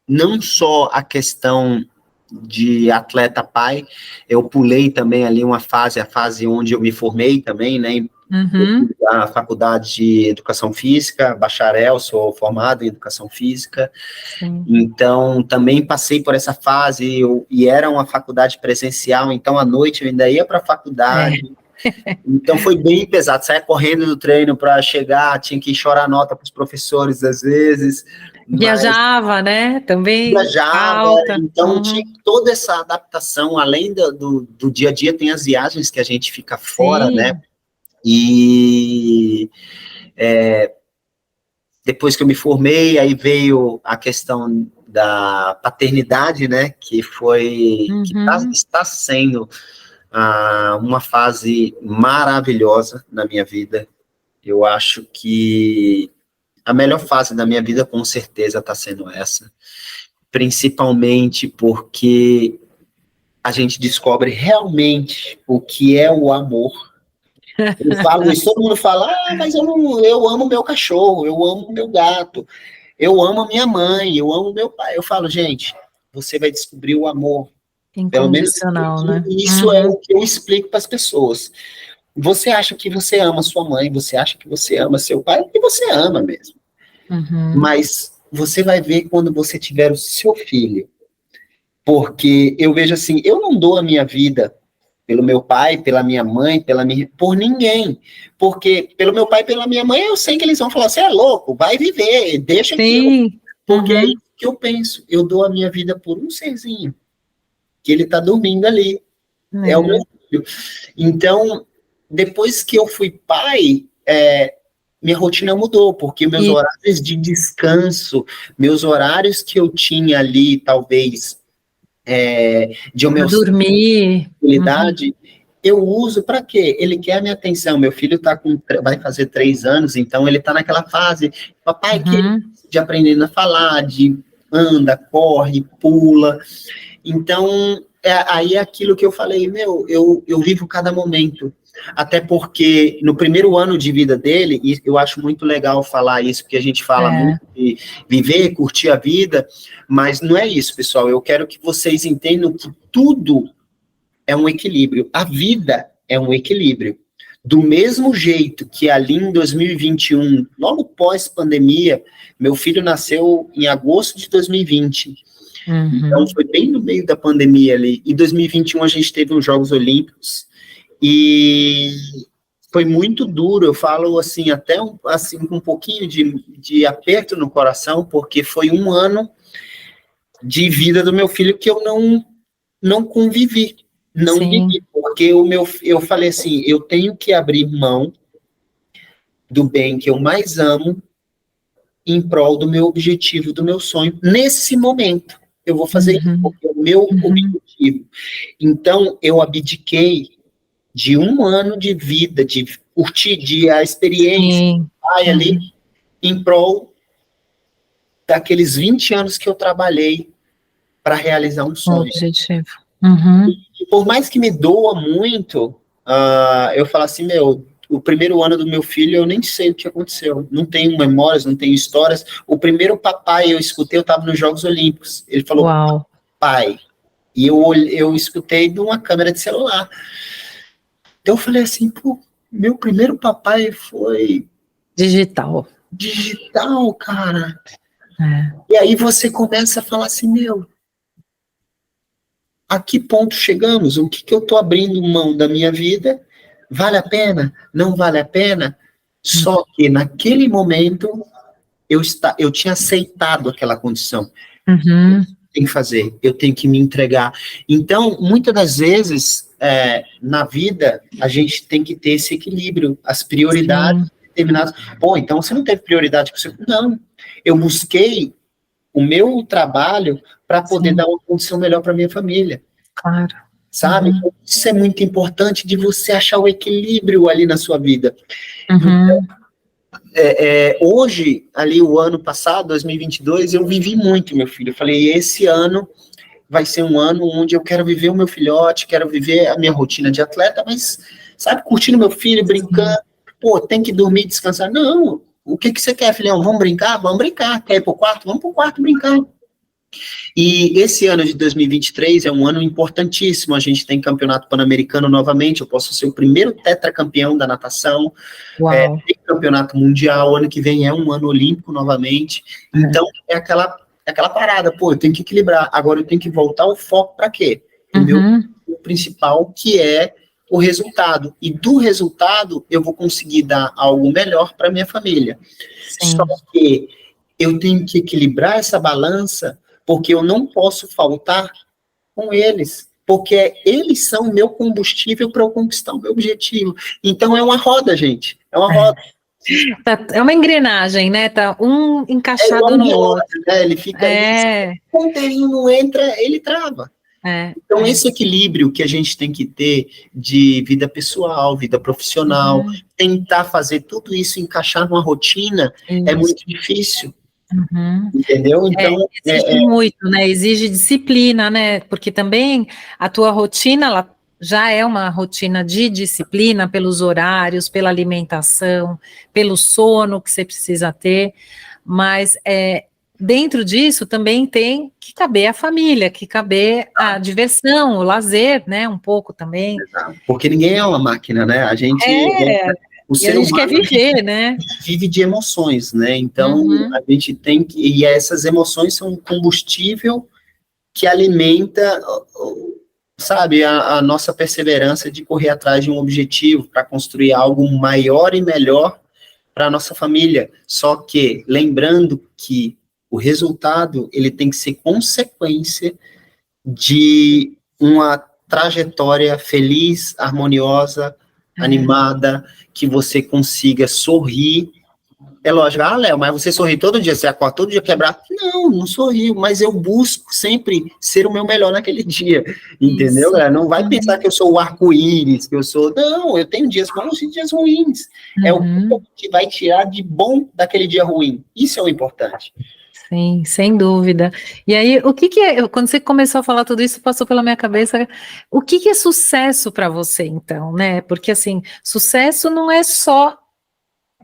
não só a questão de atleta pai, eu pulei também ali uma fase, a fase onde eu me formei também, né? Eu fiz uhum, a faculdade de Educação Física, bacharel, sou formado em Educação Física, sim. então também passei por essa fase, e era uma faculdade presencial, então à noite eu ainda ia para a É. faculdade, então foi bem pesado, saía correndo do treino para chegar, tinha que chorar nota para os professores às vezes, mas Viajava, né? Também viajava, alta. então tinha Uhum. toda essa adaptação, além do dia a dia, tem as viagens que a gente fica fora, né? Sim. E depois que eu me formei, aí veio a questão da paternidade, né? Uhum. Está sendo uma fase maravilhosa na minha vida. Eu acho que a melhor fase da minha vida, com certeza, está sendo essa. Principalmente porque a gente descobre realmente o que é o amor. Eu falo isso, todo mundo fala, mas eu amo meu cachorro, eu amo meu gato, eu amo a minha mãe, eu amo meu pai. Eu falo, gente, você vai descobrir o amor. Pelo menos Incondicional, né? isso é Uhum. o que eu explico para as pessoas. Você acha que você ama sua mãe, você acha que você ama seu pai, porque você ama mesmo. Uhum. Mas você vai ver quando você tiver o seu filho. Porque eu vejo assim, eu não dou a minha vida pelo meu pai, pela minha mãe, por ninguém. Porque pelo meu pai e pela minha mãe, eu sei que eles vão falar, você é louco, vai viver, deixa que eu... Sim. Porque é Uhum. isso que eu penso, eu dou a minha vida por um serzinho, que ele tá dormindo ali, é o meu É. filho. Então, depois que eu fui pai, minha rotina mudou, porque meus E horários de descanso, meus horários que eu tinha ali, talvez, de para dormir. Uhum. homeostabilidade, eu uso para quê? Ele quer a minha atenção. Meu filho vai fazer 3 anos, então ele está naquela fase, papai, que Uhum. de aprendendo a falar, de anda, corre, pula. Então, aí é aquilo que eu falei, eu vivo cada momento. Até porque no primeiro ano de vida dele, e eu acho muito legal falar isso, porque a gente fala muito É. de viver, curtir a vida, mas não é isso, pessoal. Eu quero que vocês entendam que tudo é um equilíbrio. A vida é um equilíbrio. Do mesmo jeito que ali em 2021, logo pós-pandemia, meu filho nasceu em agosto de 2020. Então, Uhum. foi bem no meio da pandemia ali. Em 2021, a gente teve os Jogos Olímpicos e foi muito duro. Eu falo assim, até assim, com um pouquinho de aperto no coração, porque foi um ano de vida do meu filho que eu não convivi. Não Sim. vivi, porque eu falei assim, eu tenho que abrir mão do bem que eu mais amo em prol do meu objetivo, do meu sonho, nesse momento. Eu vou fazer isso, Uhum. porque é o meu Uhum. objetivo. Então, eu abdiquei de um ano de vida, de curtir de a experiência, Sim. ai, ali, Uhum. em prol daqueles 20 anos que eu trabalhei para realizar um Um sonho. objetivo. Uhum. E por mais que me doa muito, eu falo assim, meu, o primeiro ano do meu filho eu nem sei o que aconteceu. Não tenho memórias, não tenho histórias. O primeiro papai eu escutei, eu estava nos Jogos Olímpicos. Ele falou, Uau. pai. E eu escutei de uma câmera de celular. Então eu falei assim, pô, meu primeiro papai foi Digital. digital, cara. É. E aí você começa a falar assim, meu, a que ponto chegamos? O que eu estou abrindo mão da minha vida? Vale a pena? Não vale a pena? Só que naquele momento eu tinha aceitado aquela condição. Uhum. Tem que fazer, eu tenho que me entregar. Então, muitas das vezes, na vida, a gente tem que ter esse equilíbrio, as prioridades Sim, determinadas. Pô, então você não teve prioridade com você? Não. Eu busquei o meu trabalho para poder sim, dar uma condição melhor para minha família, claro. sabe? Uhum. Isso é muito importante de você achar o equilíbrio ali na sua vida. Uhum. Hoje, ali o ano passado, 2022, eu vivi muito, meu filho. Eu falei, esse ano vai ser um ano onde eu quero viver o meu filhote, quero viver a minha rotina de atleta, mas, sabe, curtindo meu filho, Sim. brincando, pô, tem que dormir, descansar. Não, o que você quer, filhão? Vamos brincar? Vamos brincar. Quer ir pro quarto? Vamos pro quarto brincar. E esse ano de 2023 é um ano importantíssimo. A gente tem campeonato pan-americano novamente. Eu posso ser o primeiro tetracampeão da natação. Uau. Tem campeonato mundial. Ano que vem é um ano olímpico novamente. Então é aquela parada. Pô, eu tenho que equilibrar. Agora eu tenho que voltar o foco para quê? O meu Uhum. principal, que é o resultado. E do resultado eu vou conseguir dar algo melhor para minha família. Só Sim. que eu tenho que equilibrar essa balança, porque eu não posso faltar com eles, porque eles são o meu combustível para eu conquistar o meu objetivo. Então é uma roda, gente. É uma roda. É uma engrenagem, né? Tá um É igual encaixado um no outro. relógio, né? Ele fica ali, É, quando ele não entra, ele trava. é, Então, é. esse equilíbrio que a gente tem que ter de vida pessoal, vida profissional, Uhum. tentar fazer tudo isso encaixar numa rotina é Isso. muito difícil, Uhum. entendeu? É, Então, exige muito, né? Exige disciplina, né? Porque também a tua rotina, ela já é uma rotina de disciplina pelos horários, pela alimentação, pelo sono que você precisa ter, mas dentro disso também tem que caber a família, que caber a diversão, o lazer, né? Um pouco também. porque ninguém é uma máquina, né? É, O e a ser gente quer humano viver, né? vive de emoções, né? Então, Uhum. a gente tem que, e essas emoções são um combustível que alimenta, sabe, a nossa perseverança de correr atrás de um objetivo para construir algo maior e melhor para a nossa família. Só que lembrando que o resultado ele tem que ser consequência de uma trajetória feliz, harmoniosa, É. animada, que você consiga sorrir. É lógico, Léo, mas você sorri todo dia, você acorda todo dia quebrado? Não, não sorrio, mas eu busco sempre ser o meu melhor naquele dia, entendeu, Isso. galera? Não vai pensar Uhum. que eu sou o arco-íris, que eu sou... Não, eu tenho dias bons e dias ruins. É o Uhum. que vai tirar de bom daquele dia ruim. Isso é o importante. Sim, sem dúvida. E aí, quando você começou a falar tudo isso, passou pela minha cabeça, o que que é sucesso para você, então, né? Porque, assim, sucesso não é só,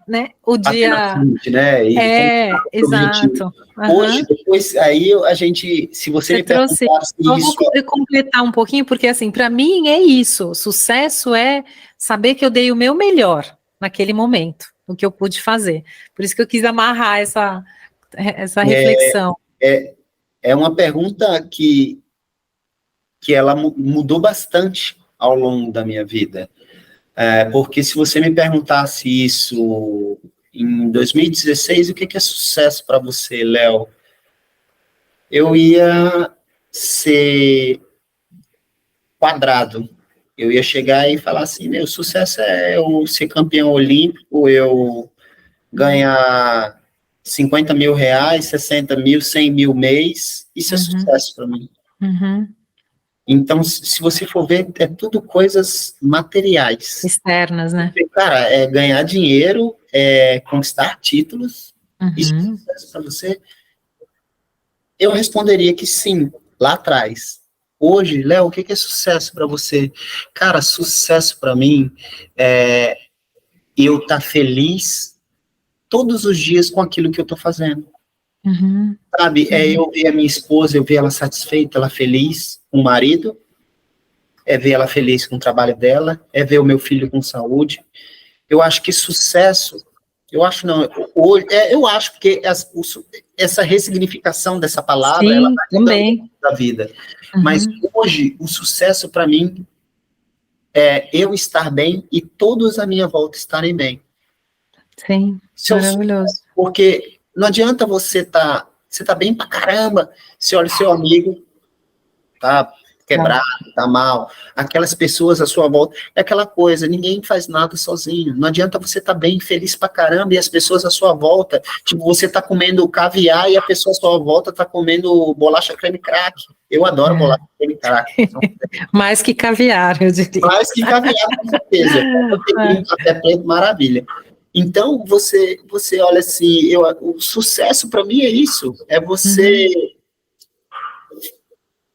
né, o Bater na dia... frente, né? E conquistar É, o objetivo. exato. Hoje, Aham. depois, aí a gente, se você Você me trouxe... perguntasse Só vou isso, completar um pouquinho, porque, assim, para mim é isso. Sucesso é saber que eu dei o meu melhor naquele momento, o que eu pude fazer. Por isso que eu quis amarrar essa reflexão. é, é uma pergunta que ela mudou bastante ao longo da minha vida. Porque se você me perguntasse isso em 2016, o que é sucesso para você, Léo? Eu ia ser quadrado. Eu ia chegar e falar assim, meu sucesso é eu ser campeão olímpico, eu ganhar 50 mil reais, 60 mil, 100 mil mês, isso é sucesso para mim. Então, se você for ver, é tudo coisas materiais. Externas, né? Cara, é ganhar dinheiro, é conquistar títulos, isso é sucesso para você? Eu responderia que sim, lá atrás. Hoje, Léo, o que é sucesso para você? Cara, sucesso para mim é eu estar feliz todos os dias com aquilo que eu estou fazendo. Sabe, é eu ver a minha esposa, eu ver ela satisfeita, ela feliz com o marido, é ver ela feliz com o trabalho dela, é ver o meu filho com saúde. Eu acho que sucesso, eu acho não, eu acho porque essa ressignificação dessa palavra, sim, ela vai também da vida. Mas hoje, o sucesso para mim é eu estar bem e todos à minha volta estarem bem. Sim, maravilhoso. Porque não adianta você tá bem pra caramba, você olha o seu amigo, tá quebrado, tá mal, aquelas pessoas à sua volta, é aquela coisa, ninguém faz nada sozinho, não adianta você tá bem, feliz pra caramba, e as pessoas à sua volta, tipo, você tá comendo caviar e a pessoa à sua volta tá comendo bolacha creme crack. Eu adoro bolacha creme crack. Mais que caviar, eu diria. Mais que caviar, com certeza. Um café preto, maravilha. Então, você olha assim, o sucesso para mim é isso, é você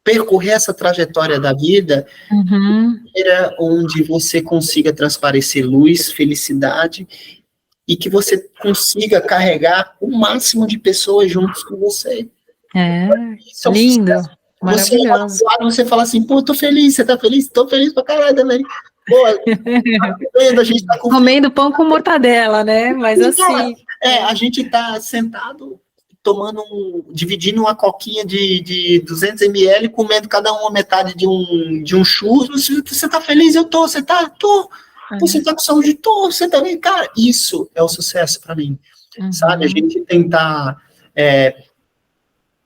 percorrer essa trajetória da vida de maneira onde você consiga transparecer luz, felicidade, e que você consiga carregar o máximo de pessoas juntos com você. Isso é lindo, maravilhoso. Você fala assim, pô, tô feliz, você tá feliz? Tô feliz pra caralho também. Pô, a gente tá comendo pão com mortadela, né? Mas assim. A gente tá sentado, dividindo uma coquinha de 200 ml, comendo cada uma metade de um churros. Você tá feliz? Eu tô. Você tá? Tô. Você tá com saúde? Tô. Você também? Cara, isso é o sucesso para mim. Sabe? A gente tentar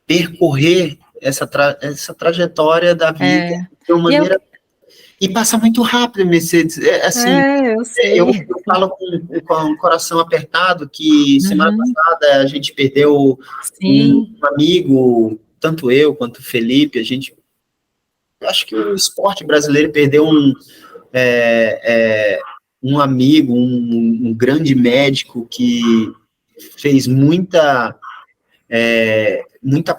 percorrer essa trajetória da vida de uma maneira. E passa muito rápido, Mercedes. Assim, eu sei. Eu falo com o coração apertado que semana passada a gente perdeu um amigo, tanto eu quanto o Felipe. Eu acho que o esporte brasileiro perdeu um amigo, um grande médico que fez muita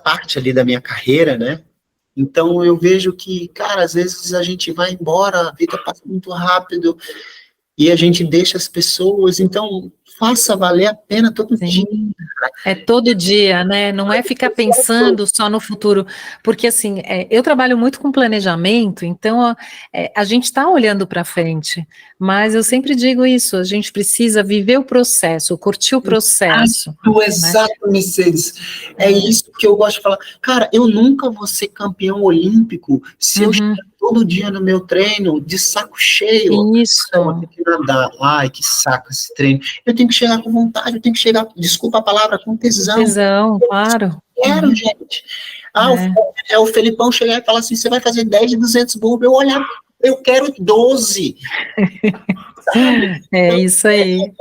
parte ali da minha carreira, né? Então, eu vejo que, cara, às vezes a gente vai embora, a vida passa muito rápido, e a gente deixa as pessoas, então, faça valer a pena todo dia. É todo dia, né? Não é ficar pensando só no futuro, porque assim, eu trabalho muito com planejamento, então a gente está olhando para frente, mas eu sempre digo isso, a gente precisa viver o processo, curtir o processo. Exato, Mercedes. É isso que eu gosto de falar. Cara, eu nunca vou ser campeão olímpico se eu chegar todo dia no meu treino de saco cheio. Isso. Eu tenho que nadar. Ai, que saco esse treino. Eu tenho que chegar com vontade, eu tenho que chegar, desculpa a palavra, com tesão. Tesão, claro. Quero, gente. O Felipão chegar e falar assim, você vai fazer 10 de 200 bombas. Eu olhar, eu quero 12. Isso aí.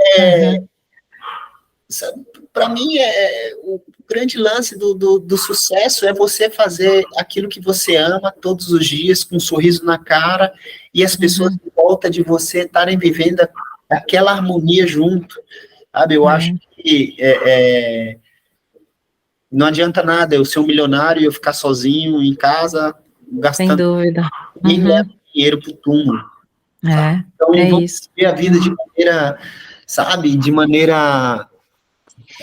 Para mim, o grande lance do sucesso é você fazer aquilo que você ama todos os dias, com um sorriso na cara, e as pessoas em volta de você estarem vivendo aquela harmonia junto, sabe? Eu acho que não adianta nada eu ser um milionário e eu ficar sozinho em casa, gastando. Sem dúvida. E leva dinheiro pro túmulo. Então, vamos ver a vida de maneira, sabe, de maneira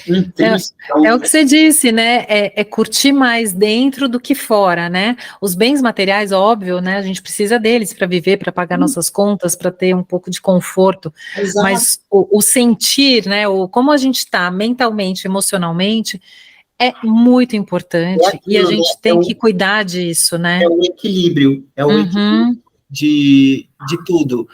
intensa. É o que você disse, né? É curtir mais dentro do que fora, né? Os bens materiais, óbvio, né? A gente precisa deles para viver, para pagar nossas contas, para ter um pouco de conforto. Exato. Mas o sentir, né? Como a gente está mentalmente, emocionalmente, é muito importante e a gente tem que cuidar disso, né? É o equilíbrio, equilíbrio de tudo.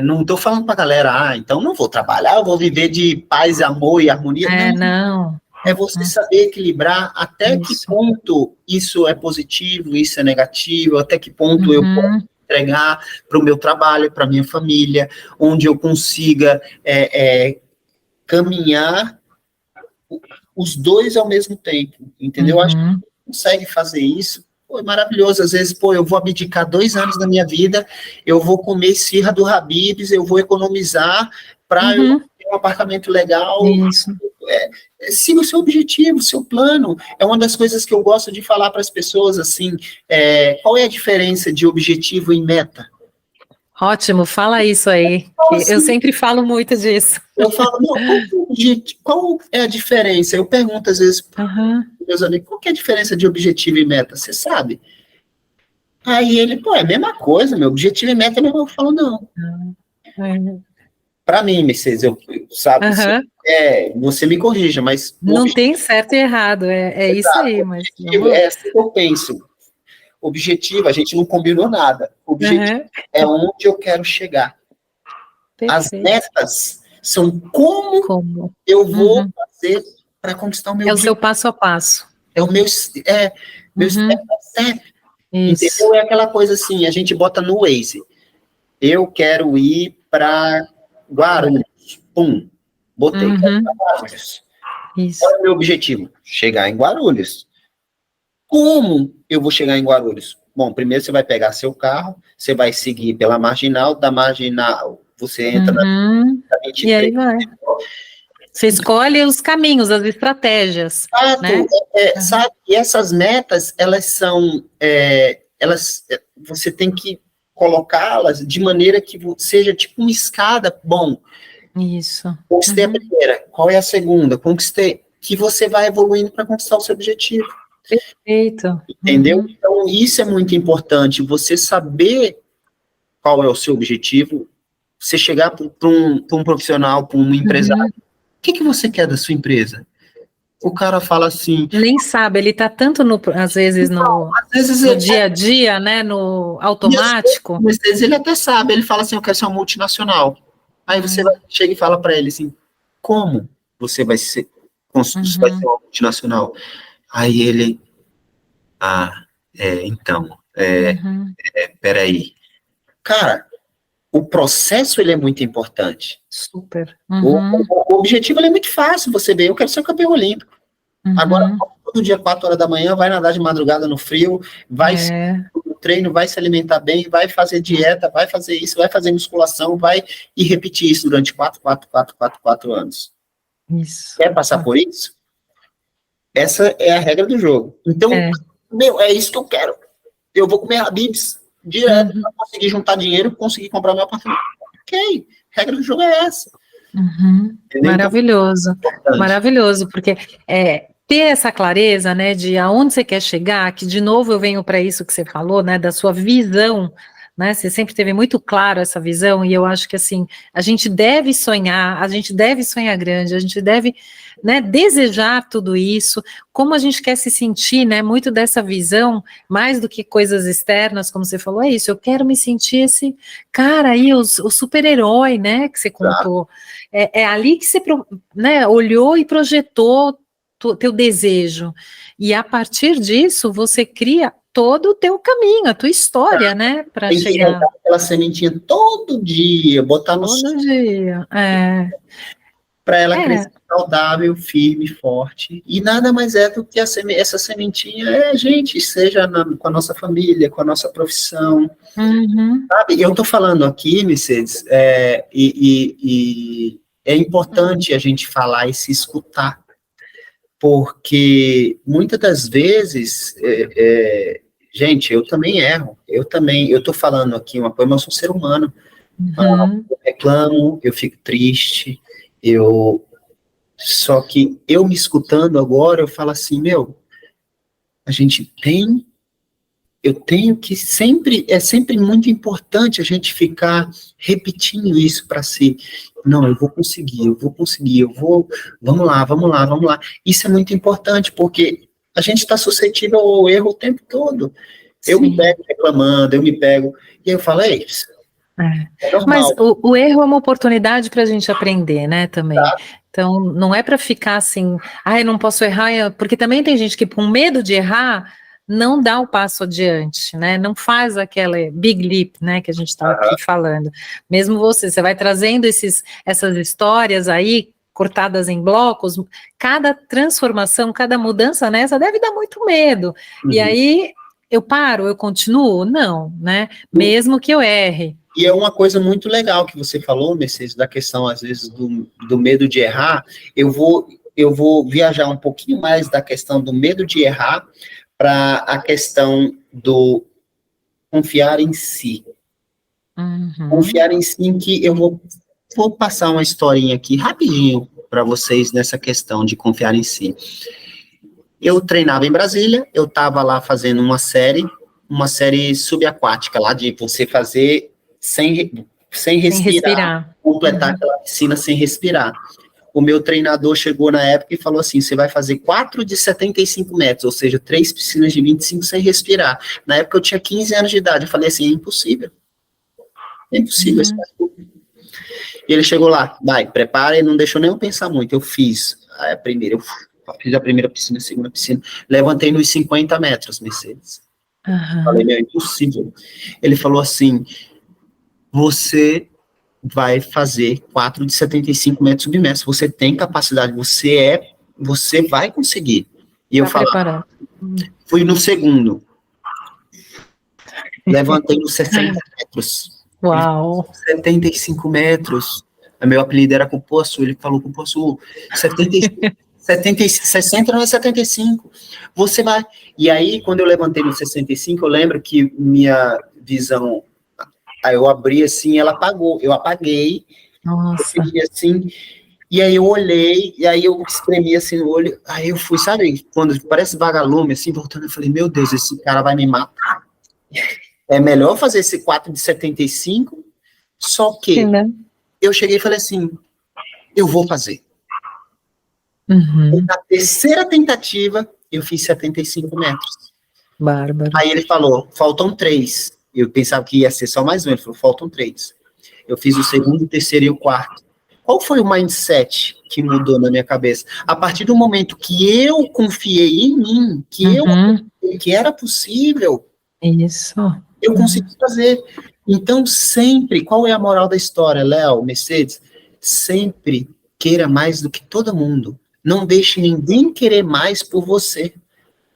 Não estou falando para a galera, então não vou trabalhar, eu vou viver de paz, amor e harmonia. Não. É você saber equilibrar até que ponto isso é positivo, isso é negativo, até que ponto eu posso entregar para o meu trabalho, para a minha família, onde eu consiga caminhar os dois ao mesmo tempo, entendeu? Acho que consegue fazer isso, pô, é maravilhoso. Às vezes, pô, eu vou abdicar 2 anos da minha vida, eu vou comer esfirra do Habib's, eu vou economizar para eu ter um apartamento legal. Isso. Siga o seu objetivo, o seu plano. É uma das coisas que eu gosto de falar para as pessoas, assim, qual é a diferença de objetivo e meta? Ótimo, fala isso aí. Assim, eu sempre falo muito disso. Eu falo, não, qual é a diferença? Eu pergunto às vezes para meus amigos, qual que é a diferença de objetivo e meta? Você sabe? Aí ele, pô, é a mesma coisa, meu objetivo e meta, eu falo, não. Para mim, Mercedes, sabe, você me corrija, mas... Não tem certo e errado, é isso aí. Mas é assim que eu penso. Objetivo, a gente não combinou nada. Objetivo é onde eu quero chegar. Perfeito. As metas são como eu vou fazer para conquistar o meu objetivo. É o seu passo a passo. É o meu step by step. Entendeu? É aquela coisa assim, a gente bota no Waze. Eu quero ir para Guarulhos. Pum. Botei. Quero ir para Guarulhos. Qual é o meu objetivo? Chegar em Guarulhos. Como eu vou chegar em Guarulhos? Bom, primeiro você vai pegar seu carro, você vai seguir pela Marginal, da Marginal você entra na 23. E aí vai. Você escolhe os caminhos, as estratégias. Né? Sabe? E essas metas, elas são... você tem que colocá-las de maneira que seja tipo uma escada. Bom, isso. Conquistei a primeira. Qual é a segunda? Conquistei. Que você vai evoluindo para conquistar o seu objetivo. Perfeito. Entendeu? Então, isso é muito importante. Você saber qual é o seu objetivo, você chegar para um profissional, para um empresário. O que você quer da sua empresa? O cara fala assim... Nem sabe, ele está tanto, às vezes, no dia a dia, né, no automático. Às vezes ele até sabe, ele fala assim, eu quero ser uma multinacional. Aí você chega e fala para ele assim, como você vai ser uma multinacional? Aí ele, peraí. Cara, o processo, ele é muito importante. Super. O objetivo, ele é muito fácil, você vê, eu quero ser um campeão olímpico. Agora, todo dia, 4 horas da manhã, vai nadar de madrugada no frio, vai no treino, vai se alimentar bem, vai fazer dieta, vai fazer isso, vai fazer musculação, vai e repetir isso durante 4 anos. Isso. Quer passar por isso? Essa é a regra do jogo. Então, é isso que eu quero. Eu vou comer Habib's direto para conseguir juntar dinheiro, conseguir comprar meu apartamento. Ok, a regra do jogo é essa. Maravilhoso, então, maravilhoso, porque ter essa clareza, né, de aonde você quer chegar, que de novo eu venho para isso que você falou, né, da sua visão, né, você sempre teve muito claro essa visão, e eu acho que assim, a gente deve sonhar grande, a gente deve, né, desejar tudo isso, como a gente quer se sentir, né, muito dessa visão, mais do que coisas externas, como você falou, é isso, eu quero me sentir esse cara aí, o super-herói, né, que você contou, é ali que você, né, olhou e projetou teu desejo, e a partir disso, você cria todo o teu caminho, a tua história, né, para chegar. Aquela sementinha todo dia, botar no todo dia, para ela crescer saudável, firme, forte, e nada mais é do que essa sementinha a gente, seja com a nossa família, com a nossa profissão, sabe? Eu tô falando aqui, Mercedes, e é importante a gente falar e se escutar, porque muitas das vezes, gente, eu também erro, eu tô falando aqui uma coisa, mas eu sou um ser humano, eu reclamo, eu fico triste, só que eu me escutando agora, eu falo assim, eu tenho que é sempre muito importante a gente ficar repetindo isso para si. Não, eu vou conseguir, vamos lá. Isso é muito importante, porque a gente está suscetível ao erro o tempo todo. Eu me pego reclamando, e aí eu falo, mas o erro é uma oportunidade para a gente aprender, né, também. Então, não é para ficar assim, eu não posso errar, porque também tem gente que com medo de errar, não dá o passo adiante, né? Não faz aquela big leap, né, que a gente está aqui falando. Mesmo você vai trazendo essas histórias aí, cortadas em blocos, cada transformação, cada mudança nessa deve dar muito medo. E aí, eu paro, eu continuo? Não, né? Mesmo que eu erre. E é uma coisa muito legal que você falou, Mercedes, da questão, às vezes, do medo de errar. Eu vou viajar um pouquinho mais da questão do medo de errar para a questão do confiar em si. Confiar em si, em que eu vou passar uma historinha aqui rapidinho para vocês nessa questão de confiar em si. Eu treinava em Brasília, eu estava lá fazendo uma série subaquática, lá de você fazer sem respirar, completar aquela piscina sem respirar. O meu treinador chegou na época e falou assim, você vai fazer 4 de 75 metros, ou seja, 3 piscinas de 25 sem respirar. Na época eu tinha 15 anos de idade, eu falei assim, é impossível. É impossível. E ele chegou lá, vai, prepara, e não deixou nem eu pensar muito, eu fiz a primeira, fiz a primeira piscina, a segunda piscina, levantei nos 50 metros, Mercedes. Falei, é impossível. Ele falou assim, você vai fazer 4 de 75 metros submersos, você tem capacidade, você vai conseguir. E eu falei, fui no segundo, levantei nos 60 metros. Uau! 75 metros, meu apelido era Cupuaçu, ele falou, Cupuaçu, 60 não é 75, você vai. E aí, quando eu levantei no 65, eu lembro que minha visão, aí eu abri assim, ela apagou, eu apaguei, nossa, eu fiquei assim, e aí eu olhei, e aí eu espremi assim no olho, aí eu fui, sabe, quando parece vagalume, assim, voltando, eu falei, meu Deus, esse cara vai me matar. É melhor fazer esse 4 de 75, só que eu cheguei e falei assim, eu vou fazer. Na terceira tentativa, eu fiz 75 metros. Bárbaro. Aí ele falou, faltam 3. Eu pensava que ia ser só mais um, ele falou, faltam 3. Eu fiz o segundo, o terceiro e o quarto. Qual foi o mindset que mudou na minha cabeça? A partir do momento que eu confiei em mim, que era possível, eu consegui fazer. Então, sempre, qual é a moral da história, Léo, Mercedes? Sempre queira mais do que todo mundo. Não deixe ninguém querer mais por você.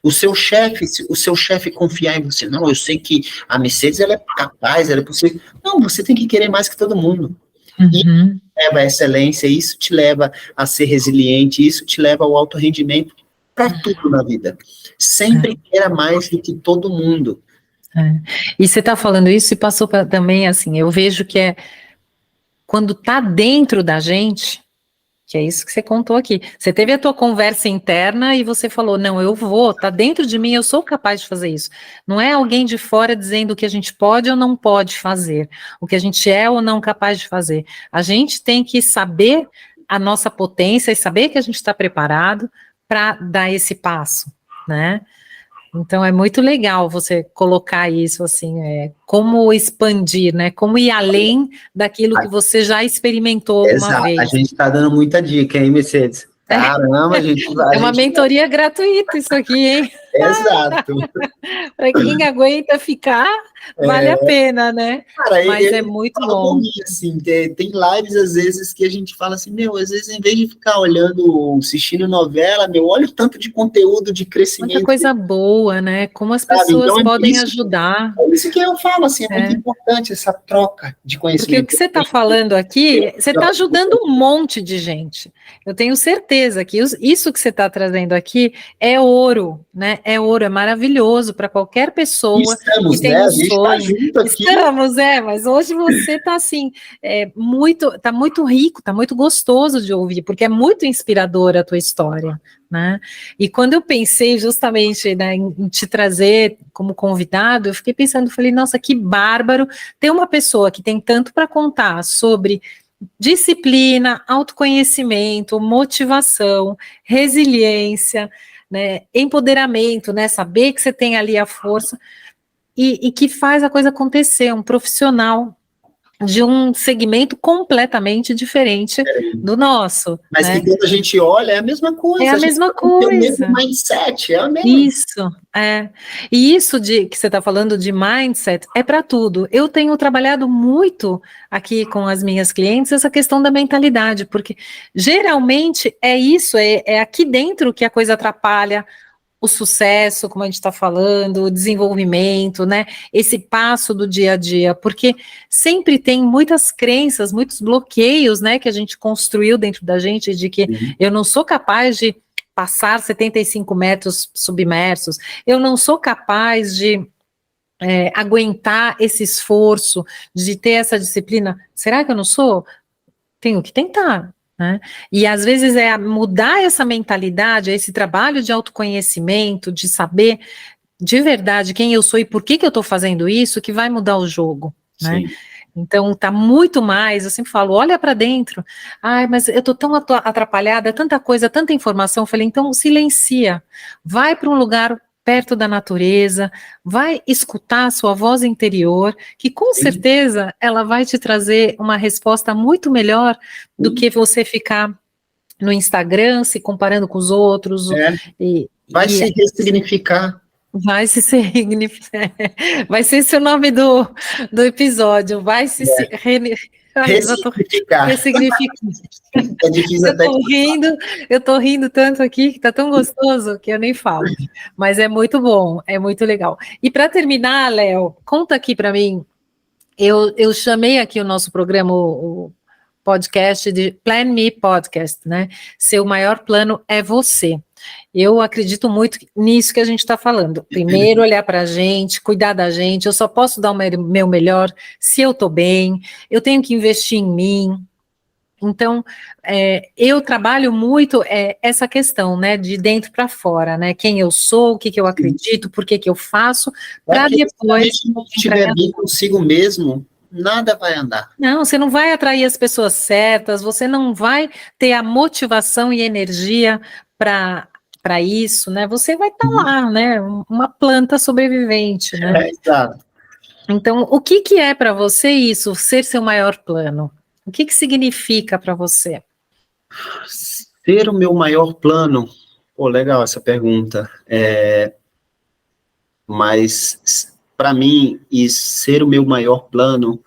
O seu chefe confiar em você. Não, eu sei que a Mercedes, ela é capaz, ela é possível. Não, você tem que querer mais que todo mundo. Isso te leva à excelência, isso te leva a ser resiliente, isso te leva ao alto rendimento para tudo na vida. Sempre queira mais do que todo mundo. E você está falando isso e passou também, assim, eu vejo que quando está dentro da gente, que é isso que você contou aqui, você teve a tua conversa interna e você falou, não, eu vou, tá dentro de mim, eu sou capaz de fazer isso. Não é alguém de fora dizendo o que a gente pode ou não pode fazer, o que a gente é ou não capaz de fazer. A gente tem que saber a nossa potência e saber que a gente está preparado para dar esse passo, né? Então é muito legal você colocar isso assim, como expandir, né? Como ir além daquilo que você já experimentou uma vez. A gente está dando muita dica, hein, Mercedes? Caramba, a gente vai. É uma mentoria gratuita isso aqui, hein? Exato. Para quem aguenta ficar, vale a pena, né? Cara, mas é muito bom. Mim, assim, tem lives, às vezes, que a gente fala assim, às vezes, em vez de ficar olhando, assistindo novela, olha o tanto de conteúdo, de crescimento. Muita coisa boa, né? Como as pessoas então, podem ajudar. É isso que eu falo, assim, é muito importante essa troca de conhecimento. Porque o que você está falando aqui, você está ajudando um monte de gente. Eu tenho certeza que isso que você está trazendo aqui é ouro, né? É ouro, é maravilhoso para qualquer pessoa que tem um sonho. Estamos, mas hoje você está assim, tá muito rico, tá muito gostoso de ouvir, porque é muito inspiradora a tua história, né? E quando eu pensei justamente, né, em te trazer como convidado, eu fiquei pensando, falei, nossa, que bárbaro ter uma pessoa que tem tanto para contar sobre disciplina, autoconhecimento, motivação, resiliência, né, empoderamento, né, saber que você tem ali a força e que faz a coisa acontecer, um profissional de um segmento completamente diferente do nosso. Mas né? que quando a gente olha, é a mesma coisa. É a mesma coisa. Tem o mesmo mindset, é a mesma. Isso, E isso que você está falando de mindset é para tudo. Eu tenho trabalhado muito aqui com as minhas clientes essa questão da mentalidade, porque geralmente é isso, é aqui dentro que a coisa atrapalha o sucesso, como a gente está falando, o desenvolvimento, né? Esse passo do dia a dia, porque sempre tem muitas crenças, muitos bloqueios, né, que a gente construiu dentro da gente de que eu não sou capaz de passar 75 metros submersos, eu não sou capaz de aguentar esse esforço, de ter essa disciplina. Será que eu não sou? Tenho que tentar. Né? E às vezes é mudar essa mentalidade, esse trabalho de autoconhecimento, de saber de verdade quem eu sou e por que eu estou fazendo isso, que vai mudar o jogo. Né? Então tá muito mais, eu sempre falo, olha para dentro, ai, mas eu tô tão atrapalhada, tanta coisa, tanta informação, eu falei, então silencia, vai para um lugar perto da natureza, vai escutar a sua voz interior, que com certeza ela vai te trazer uma resposta muito melhor do que você ficar no Instagram se comparando com os outros. Vai se ressignificar. Vai se significar. Vai ser esse o nome do É episódio. Vai se ressignificar. É difícil até. Eu tô rindo tanto aqui que tá tão gostoso que eu nem falo. Mas é muito bom, é muito legal. E para terminar, Léo, conta aqui para mim. Eu chamei aqui o nosso programa, o podcast de Plan Me Podcast, né? Seu maior plano é você. Eu acredito muito nisso que a gente está falando. Primeiro, olhar para a gente, cuidar da gente. Eu só posso dar o meu melhor se eu estou bem. Eu tenho que investir em mim. Então, eu trabalho muito essa questão, né, de dentro para fora, né? Quem eu sou, o que eu acredito, por que eu faço, para depois. Se a gente não estiver bem consigo mesmo, nada vai andar. Não, você não vai atrair as pessoas certas, você não vai ter a motivação e energia para isso, né? Você vai estar lá, né? Uma planta sobrevivente, né? Exato. Então, o que é para você isso, ser seu maior plano? O que significa para você? Ser o meu maior plano? Pô, legal essa pergunta. Mas, para mim, e ser o meu maior plano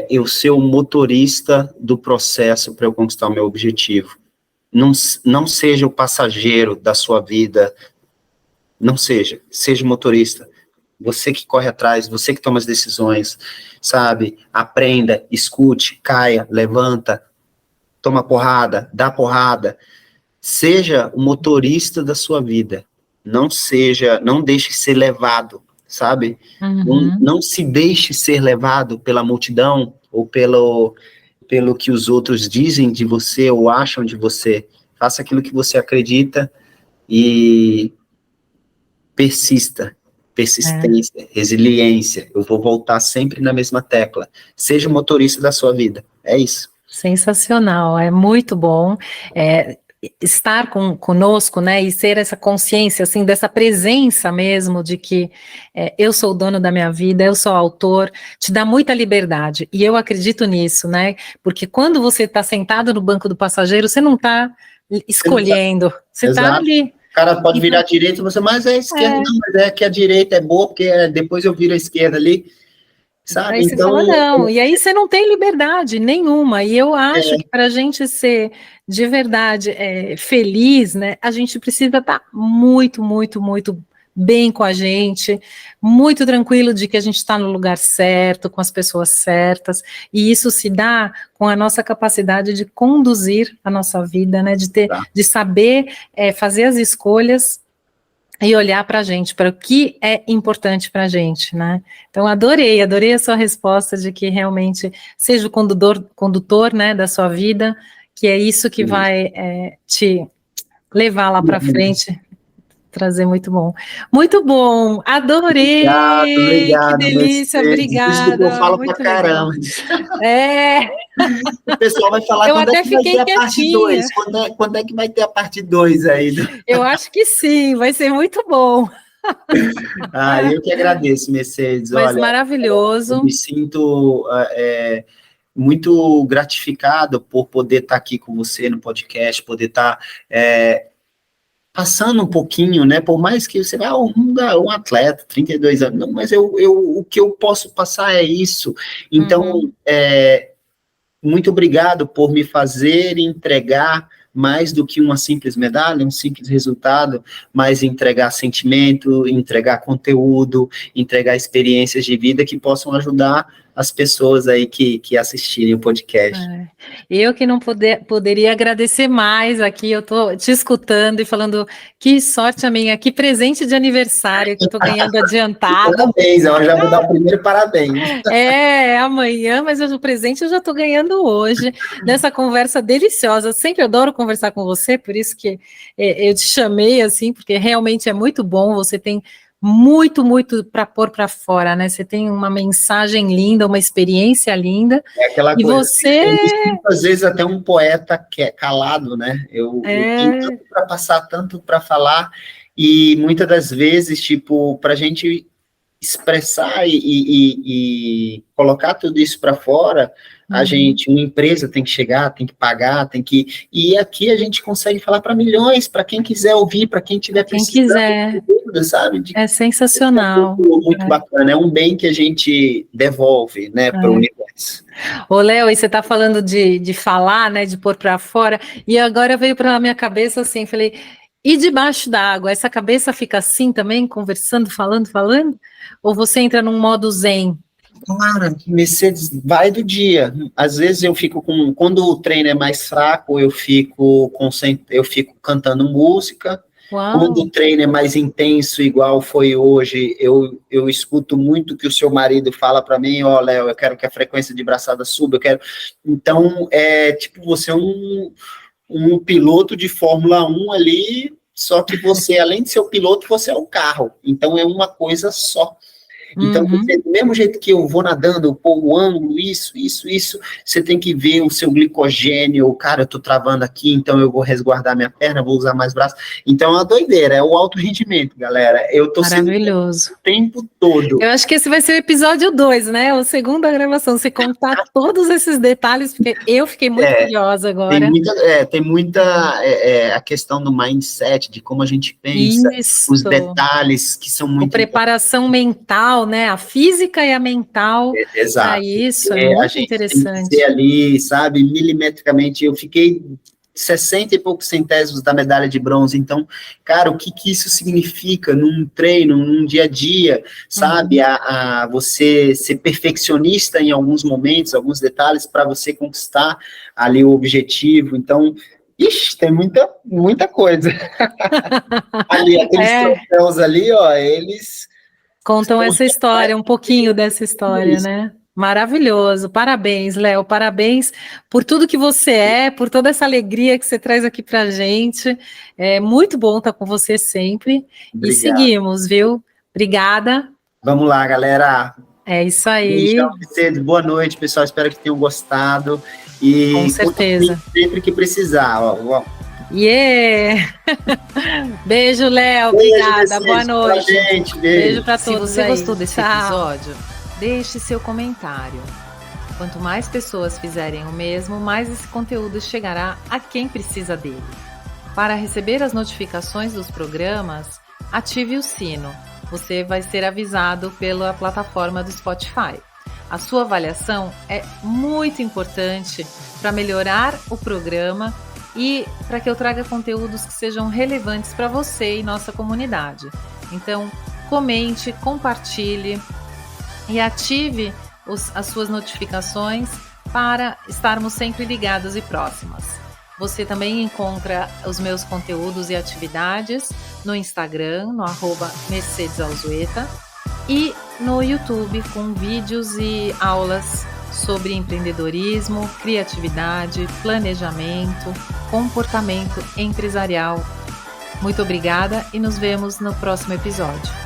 eu ser o motorista do processo para eu conquistar o meu objetivo. Não seja o passageiro da sua vida, não seja o motorista. Você que corre atrás, você que toma as decisões, sabe? Aprenda, escute, caia, levanta, toma porrada, dá porrada. Seja o motorista da sua vida. Não deixe ser levado, sabe? Não se deixe ser levado pela multidão ou pelo que os outros dizem de você ou acham de você. Faça aquilo que você acredita e persistência, resiliência. Eu vou voltar sempre na mesma tecla. Seja o motorista da sua vida. É isso. Sensacional, é muito bom. Estar conosco, né, e ser essa consciência, assim, dessa presença mesmo, de que eu sou o dono da minha vida, eu sou autor, te dá muita liberdade, e eu acredito nisso, né, porque quando você está sentado no banco do passageiro, você não está escolhendo, você está ali. O cara pode virar à direita, mas é a esquerda, não, mas é que a direita é boa, porque depois eu viro à esquerda ali, sabe? Aí você fala, não, e aí você não tem liberdade nenhuma, e eu acho que para a gente ser de verdade feliz, né, a gente precisa estar muito, muito, muito bem com a gente, muito tranquilo de que a gente está no lugar certo, com as pessoas certas, e isso se dá com a nossa capacidade de conduzir a nossa vida, né, de saber fazer as escolhas e olhar para a gente, para o que é importante para a gente, né? Então, adorei a sua resposta de que realmente seja o condutor, né, da sua vida, que é isso que vai te levar lá para frente, trazer muito bom. Muito bom, adorei! Obrigado, que delícia, obrigada. Desculpa, eu falo pra caramba. O pessoal vai falar quando é que vai ter a parte 2? Quando é que vai ter a parte 2 aí? Eu acho que sim, vai ser muito bom. Eu que agradeço, Mercedes. Mas Olha, eu maravilhoso. me sinto muito gratificado por poder estar aqui com você no podcast, poder estar passando um pouquinho, né? Por mais que você vá um atleta, 32 anos, não, mas o que eu posso passar é isso. Então, muito obrigado por me fazer entregar mais do que uma simples medalha, um simples resultado, mas entregar sentimento, entregar conteúdo, entregar experiências de vida que possam ajudar as pessoas aí que assistirem o podcast. Eu que não poderia agradecer mais aqui, eu estou te escutando e falando que sorte a minha, que presente de aniversário que eu estou ganhando adiantado. Parabéns, eu já vou dar o primeiro parabéns. Amanhã, mas o presente eu já estou ganhando hoje, nessa conversa deliciosa. Sempre adoro conversar com você, por isso que eu te chamei assim, porque realmente é muito bom, você tem muito para pôr para fora, né? Você tem uma mensagem linda, uma experiência linda. É aquela e coisa, você... eu me sinto, às vezes, até um poeta que é calado, né? Eu tenho tanto para passar, tanto para falar, e muitas das vezes, tipo, para a gente expressar e colocar tudo isso para fora, uma empresa tem que chegar, tem que pagar, e aqui a gente consegue falar para milhões, para quem quiser ouvir, para quem tiver precisando, dúvida, sabe? É sensacional. Muito bacana, é um bem que a gente devolve, né, para o universo. Ô, Léo, e você está falando de falar, né, de pôr para fora, e agora veio para a minha cabeça assim, falei, e debaixo d'água, essa cabeça fica assim também, conversando, falando? Ou você entra num modo zen? Cara, Mercedes, vai do dia. Às vezes eu fico quando o treino é mais fraco, eu fico cantando música. Uau. Quando o treino é mais intenso, igual foi hoje, eu escuto muito que o seu marido fala para mim, Léo, eu quero que a frequência de braçada suba, Então, você é um piloto de Fórmula 1 ali, só que você, além de ser o piloto, você é o carro. Então, é uma coisa só. Então, do mesmo jeito que eu vou nadando, o ângulo, isso, você tem que ver o seu glicogênio, cara, eu tô travando aqui, então eu vou resguardar minha perna, vou usar mais braço. Então, é uma doideira, é o alto rendimento, galera. Eu tô maravilhoso o tempo todo. Eu acho que esse vai ser o episódio 2, né? A segunda gravação, você contar todos esses detalhes, porque eu fiquei muito curiosa agora. Tem muita a questão do mindset, de como a gente pensa, os detalhes que são muito... preparação mental, né? A física e a mental. Exato. Isso é muito interessante. Tem que ser ali, sabe, milimetricamente. Eu fiquei 60 e poucos centésimos da medalha de bronze. Então, cara, o que isso significa num treino, num dia a dia, sabe? A você ser perfeccionista em alguns momentos, alguns detalhes, para você conquistar ali o objetivo. Então, tem muita coisa. Ali, aqueles troféus ali, eles... Contam essa história, um pouquinho dessa história, né? Maravilhoso, parabéns, Léo, parabéns por tudo que você é, por toda essa alegria que você traz aqui pra gente, é muito bom estar com você sempre. Obrigado. E seguimos, viu? Obrigada. Vamos lá, galera. É isso aí. Beijão, Mercedes, boa noite, pessoal, espero que tenham gostado. E com certeza. Sempre que precisar, Beijo, Léo. Obrigada. Boa noite. Beijo para todos. Se você gostou desse episódio, deixe seu comentário. Quanto mais pessoas fizerem o mesmo, mais esse conteúdo chegará a quem precisa dele. Para receber as notificações dos programas, ative o sino. Você vai ser avisado pela plataforma do Spotify. A sua avaliação é muito importante para melhorar o programa e para que eu traga conteúdos que sejam relevantes para você e nossa comunidade. Então, comente, compartilhe e ative as suas notificações para estarmos sempre ligados e próximas. Você também encontra os meus conteúdos e atividades no Instagram, no @MercedesAlzueta, e no YouTube com vídeos e aulas sobre empreendedorismo, criatividade, planejamento, comportamento empresarial. Muito obrigada e nos vemos no próximo episódio.